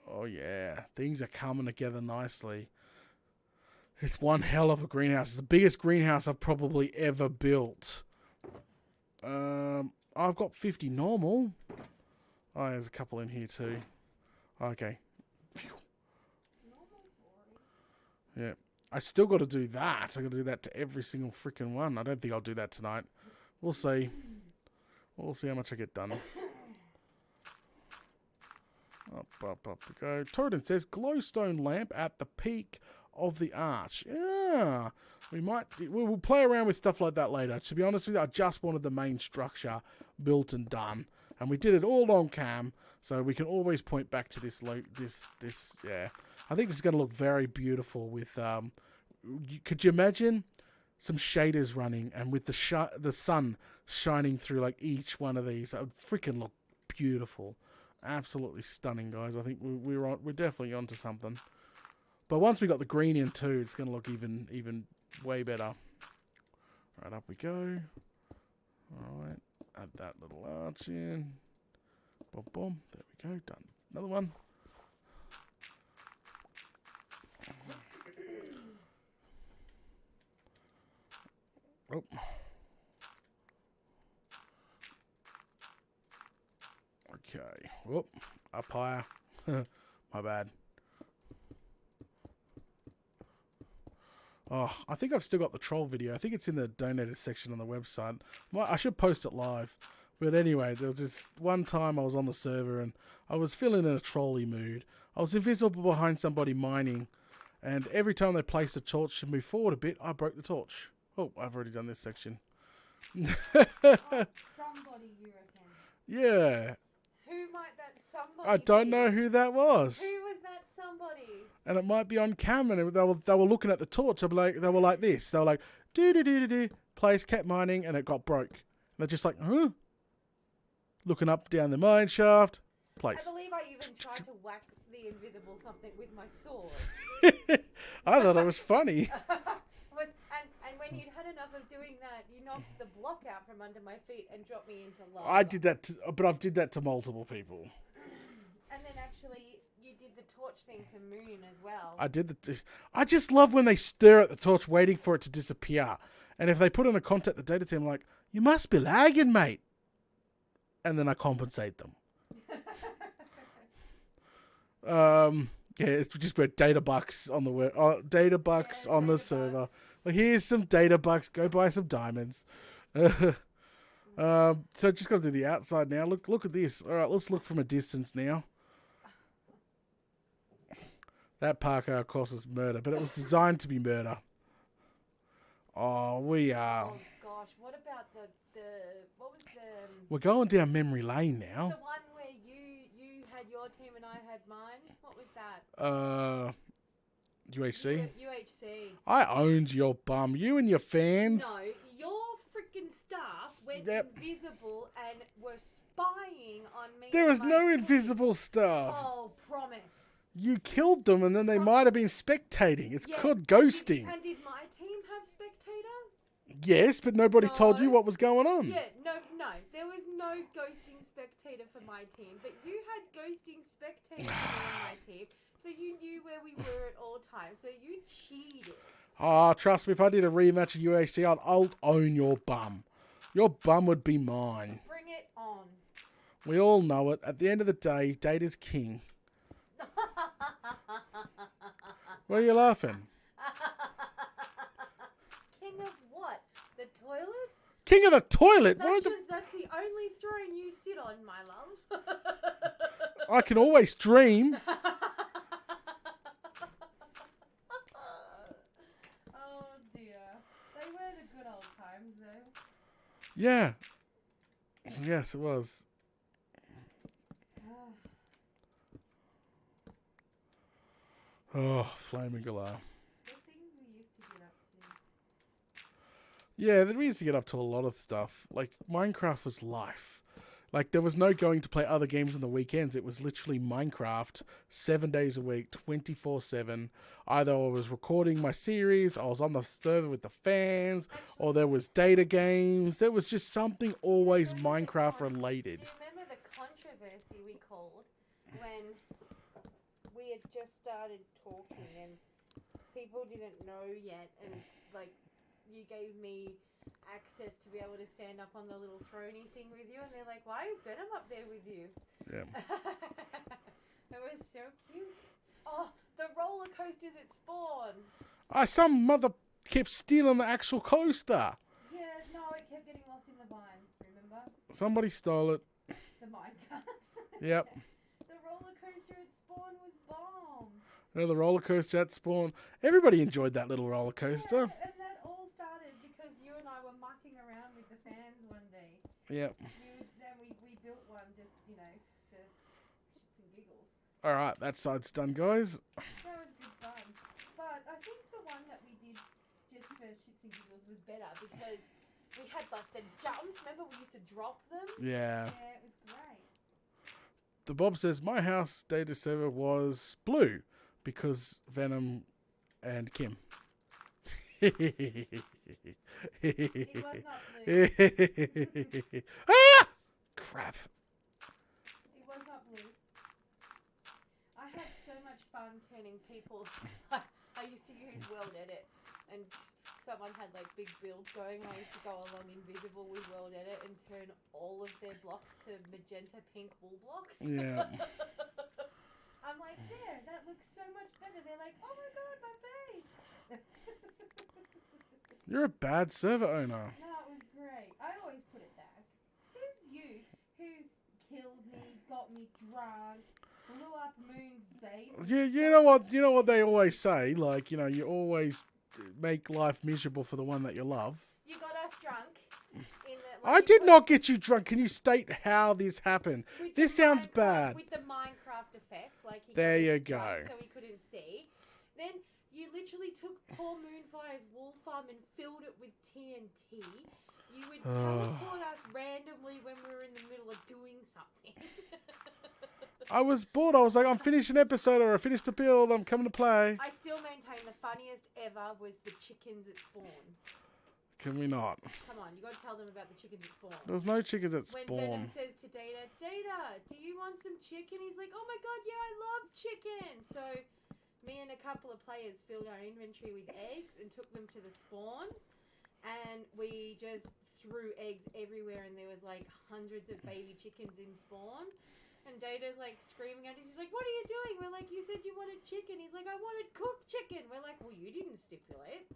Oh yeah, things are coming together nicely. It's one hell of a greenhouse. It's the biggest greenhouse I've probably ever built. I've got 50 normal. Oh, there's a couple in here too. Okay. Phew. Yeah. I still got to do that. I got to do that to every single freaking one. I don't think I'll do that tonight. We'll see. We'll see how much I get done. Up we go. Torin says, glowstone lamp at the peak of the arch. Yeah. We'll play around with stuff like that later. To be honest with you, I just wanted the main structure built and done. And we did it all on cam. So we can always point back to this, yeah. I think this is going to look very beautiful with, could you imagine some shaders running and with the sun shining through like each one of these? That would freaking look beautiful. Absolutely stunning, guys. I think we're definitely onto something. But once we got the green in too, it's going to look even way better. Right, up we go. All right, add that little arch in. Boom, boom. There we go. Done. Another one. Oh. Okay. Whoop. Up higher. My bad. Oh, I think I've still got the troll video. I think it's in the donated section on the website. I should post it live. But anyway, there was this one time I was on the server and I was feeling in a trolley mood. I was invisible behind somebody mining. And every time they placed a torch to move forward a bit, I broke the torch. Oh, I've already done this section. Somebody, you reckon? Yeah. Who might that somebody I don't be? know who that was. Who was that somebody? And it might be on camera. And they were looking at the torch. They were like this. They were like, do. Place, kept mining, and it got broke. And they're just like, huh? Looking up, down the mine shaft. Place. I believe I even tried to whack the invisible something with my sword. I thought it was funny. And when you'd had enough of doing that, you knocked the block out from under my feet and dropped me into lava. I did that, but I've did that to multiple people. And then actually, you did the torch thing to Moon as well. I just love when they stare at the torch waiting for it to disappear. And if they put in a contact the data team, like, you must be lagging, mate. And then I compensate them. Yeah, it's just about data bucks on the data bucks on the server. Well, here's some data bucks. Go buy some diamonds. So just got to do the outside now. Look at this. All right, let's look from a distance now. That parkour, of course, was murder, but it was designed to be murder. Oh, we are. Oh gosh, what about what was the? We're going down memory lane now. The one where you had your team and I had mine. What was that? UHC. UHC. I owned your bum. You and your fans. No, your freaking staff went Yep. invisible and were spying on me. There and was my no team. invisible stuff. Oh, promise. You killed them, and then they might have been spectating. It's Yeah, called ghosting. And did my team have spectator? Yes, but nobody told No. you what was going on. Yeah, no. There was no ghosting spectator for my team, but you had ghosting spectator for me and my team, so you knew where we were at all times. So you cheated. Oh, trust me, if I did a rematch of UHC, I'll own your bum. Your bum would be mine. Bring it on. We all know it. At the end of the day, Data's king. Why are you laughing? King of what? The toilet? King of the toilet? That's the only throne you sit on, my love. I can always dream. Oh dear. They were the good old times though. Yeah. Yes, it was. Oh, flaming galah. The things we used to get up to. Yeah, we used to get up to a lot of stuff. Like, Minecraft was life. Like, there was no going to play other games on the weekends. It was literally Minecraft 7 days a week, 24/7. Either I was recording my series, I was on the server with the fans, or there was data games. There was just something always Minecraft related. Do you remember the controversy we called when we had just started talking and people didn't know yet, and like you gave me access to be able to stand up on the little throny thing with you, and they're like, why is Venom up there with you? Yeah. It was so cute. Oh, the roller coasters at Spawn. Some mother kept stealing the actual coaster. Yeah, no, it kept getting lost in the vines, remember? Somebody stole it. The minecart. Yep. The roller coaster at Spawn was bomb. The roller coaster at Spawn. Everybody enjoyed that little roller coaster. Yeah, and that all started because you and I were mucking around with the fans one day. Yep. Then we built one just, for shits and giggles. Alright, that side's done, guys. That was good fun. But I think the one that we did just for shits and giggles was better because we had like the jumps. Remember we used to drop them? Yeah. Yeah, it was great. The Bob says, my house data server was blue because Venom and Kim. It was not blue. Ah! Crap. It was not blue. I had so much fun turning people. I used to use World Edit, and someone had like big builds going, and I used to go along invisible with World Edit and turn all of their blocks to magenta pink wool blocks. Yeah. I'm like, there, that looks so much better. They're like, oh my god, my base. You're a bad server owner. No, it was great. I always put it back. Says you, who killed me, got me drunk, blew up Moon's base. Yeah, you know what they always say, like, you always make life miserable for the one that you love. You got us drunk in when I he did put- not get you drunk. Can you state how this happened? with This the sounds Minecraft- bad. With the Minecraft effect, like he There got you us drunk go. so he couldn't see. Then you literally took poor Moonfire's wool farm and filled it with TNT. You would teleport us randomly when we were in the middle of doing something. I was bored. I was like, I'm finishing an episode or I finished a build. I'm coming to play. I still maintain the funniest ever was the chickens at spawn. Can we not? Come on, you got to tell them about the chickens at spawn. There's no chickens at When spawn. Venom says to Data, Data, do you want some chicken? He's like, oh my god, yeah, I love chicken. So me and a couple of players filled our inventory with eggs and took them to the spawn. And we just threw eggs everywhere and there was like hundreds of baby chickens in spawn. And Data's like screaming at us. He's like, what are you doing? We're like, you said you wanted chicken. He's like, I wanted cooked chicken. We're like, well, you didn't stipulate.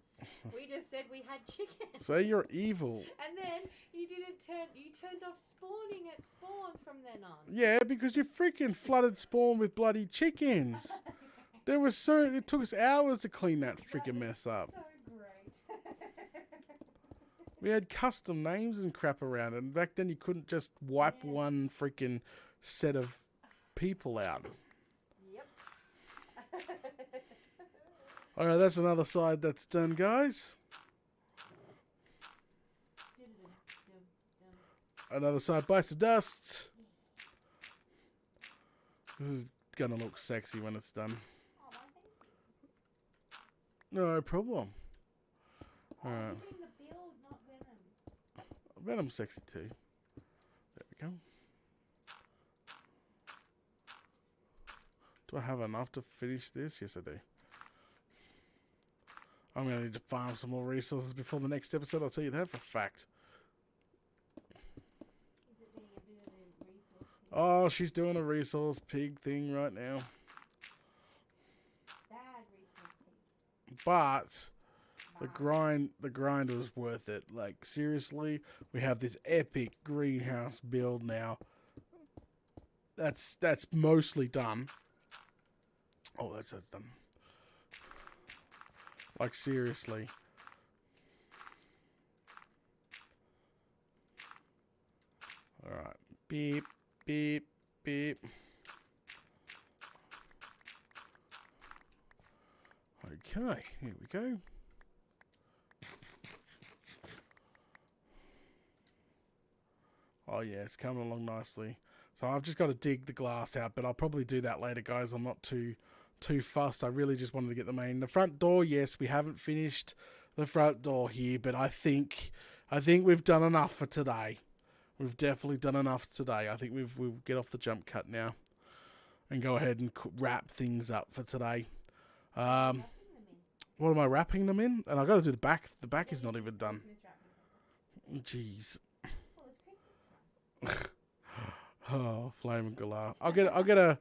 We just said we had chicken. So you're evil. And then you turned off spawning at spawn from then on. Yeah, because you freaking flooded spawn with bloody chickens. It took us hours to clean that freaking mess up. So great. We had custom names and crap around it. And back then you couldn't just wipe one freaking set of people out. Yep. Alright, that's another side that's done, guys. Another side bites the dust. This is gonna look sexy when it's done. No problem. Alright. Venom's sexy too. There we go. Do I have enough to finish this? Yes, I do. I'm going to need to farm some more resources before the next episode. I'll tell you that for a fact. Oh, she's doing a resource pig thing right now. But the grind was worth it. Like, seriously, we have this epic greenhouse build now. That's mostly done. Oh, that's done. Like, seriously. Alright. Beep, beep, beep. Okay, here we go. Oh yeah, it's coming along nicely. So I've just got to dig the glass out, but I'll probably do that later, guys. I'm not too fussed. I really just wanted to get the front door. Yes, we haven't finished the front door here, but I think we've done enough for today. We've definitely done enough today. I think we'll get off the jump cut now and go ahead and wrap things up for today. What am I wrapping them in? And I've got to do the back. The back is not even done. Jeez. Oh, flaming galah. I'll get a.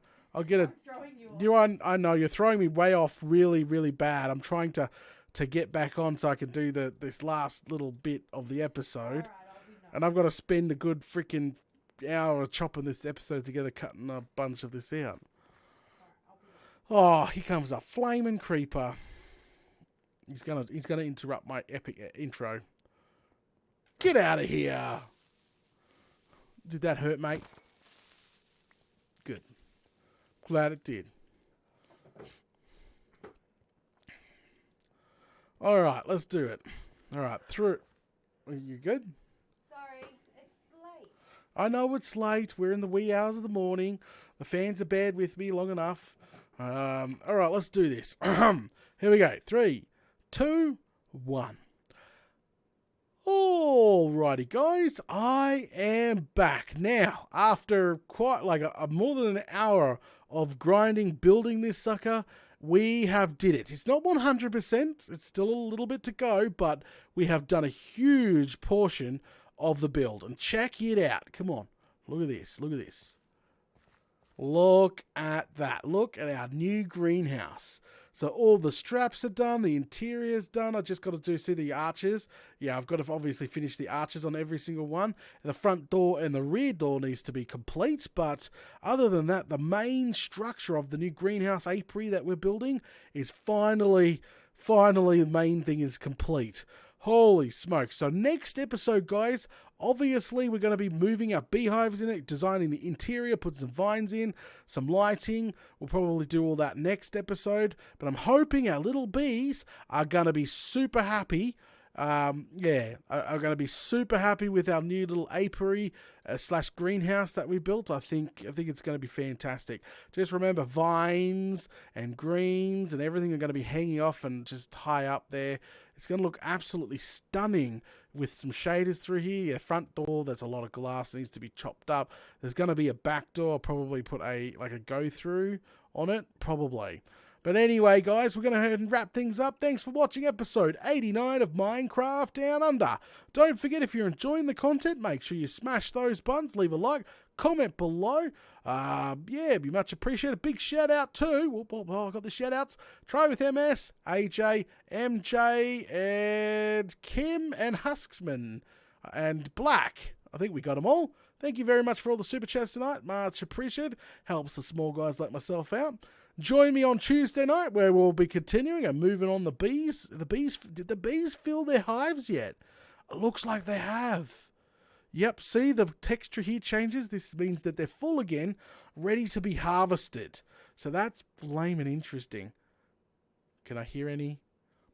I know you're throwing me way off really, really bad. I'm trying to get back on so I can do this last little bit of the episode. And I've got to spend a good freaking hour chopping this episode together, cutting a bunch of this out. Oh, here comes a flaming creeper. He's gonna interrupt my epic intro. Get out of here. Did that hurt, mate? Good. Glad it did. Alright, let's do it. Alright, through. Are you good? Sorry, it's late. I know it's late. We're in the wee hours of the morning. The fans are bad with me long enough. Alright, let's do this. Here we go. 3, 2, 1. Alrighty, guys, I am back now after quite like a more than an hour of grinding, building this sucker. We have did it. It's not 100%. It's still a little bit to go, but we have done a huge portion of the build. And check it out. Come on, look at this. Look at this. Look at that. Look at our new greenhouse. So all the straps are done, the interior's done. I just got to see the arches. Yeah, I've got to obviously finish the arches on every single one. The front door and the rear door needs to be complete. But other than that, the main structure of the new greenhouse apiary that we're building is finally the main thing is complete. Holy smoke. So next episode, guys, Obviously, we're going to be moving our beehives in it, designing the interior, put some vines in, some lighting. We'll probably do all that next episode. But I'm hoping our little bees are going to be super happy. I'm going to be super happy with our new little apiary / greenhouse that we built. I think it's going to be fantastic. Just remember, vines and greens and everything are going to be hanging off and just high up there. It's going to look absolutely stunning with some shaders through here. Your front door, there's a lot of glass that needs to be chopped up. There's going to be a back door. I'll probably put a go through on it, probably. But anyway, guys, we're going to go ahead and wrap things up. Thanks for watching episode 89 of Minecraft Down Under. Don't forget, if you're enjoying the content, make sure you smash those buttons, leave a like, comment below. It'd be much appreciated. Big shout out to, I got the shout outs. Try with MS, AJ, MJ, and Kim, and Husksman, and Black. I think we got them all. Thank you very much for all the super chats tonight. Much appreciated. Helps the small guys like myself out. Join me on Tuesday night where we'll be continuing and moving on the bees. Did the bees fill their hives yet? It looks like they have. Yep, see the texture here changes. This means that they're full again, ready to be harvested. So that's flaming interesting. Can I hear any?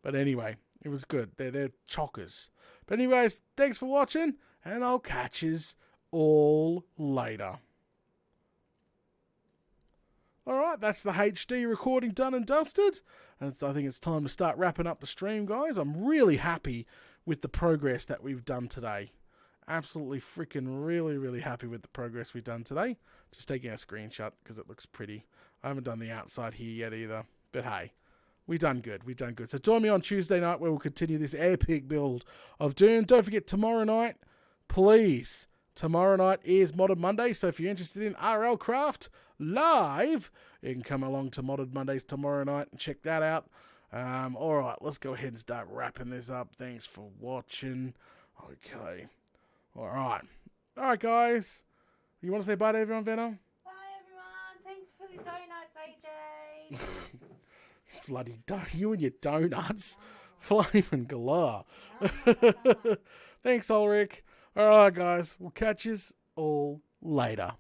But anyway, it was good. They're chockers. But anyways, thanks for watching, and I'll catch yous all later. Alright, that's the HD recording done and dusted. And I think it's time to start wrapping up the stream, guys. I'm really happy with the progress that we've done today. Absolutely freaking really happy with the progress we've done today. Just taking a screenshot because it looks pretty. I haven't done the outside here yet either. But hey, we've done good. So join me on Tuesday night where we'll continue this epic build of Doom. Don't forget, tomorrow night, please. Tomorrow night is Modded Monday, so if you're interested in RL Craft live, you can come along to Modded Mondays tomorrow night and check that out. Alright, let's go ahead and start wrapping this up. Thanks for watching. Okay. Alright, guys. You want to say bye to everyone, Venom? Bye, everyone. Thanks for the donuts, AJ. Bloody you and your donuts. Flaming galore. Thanks, Ulrich. Alright, guys. We'll catch you all later.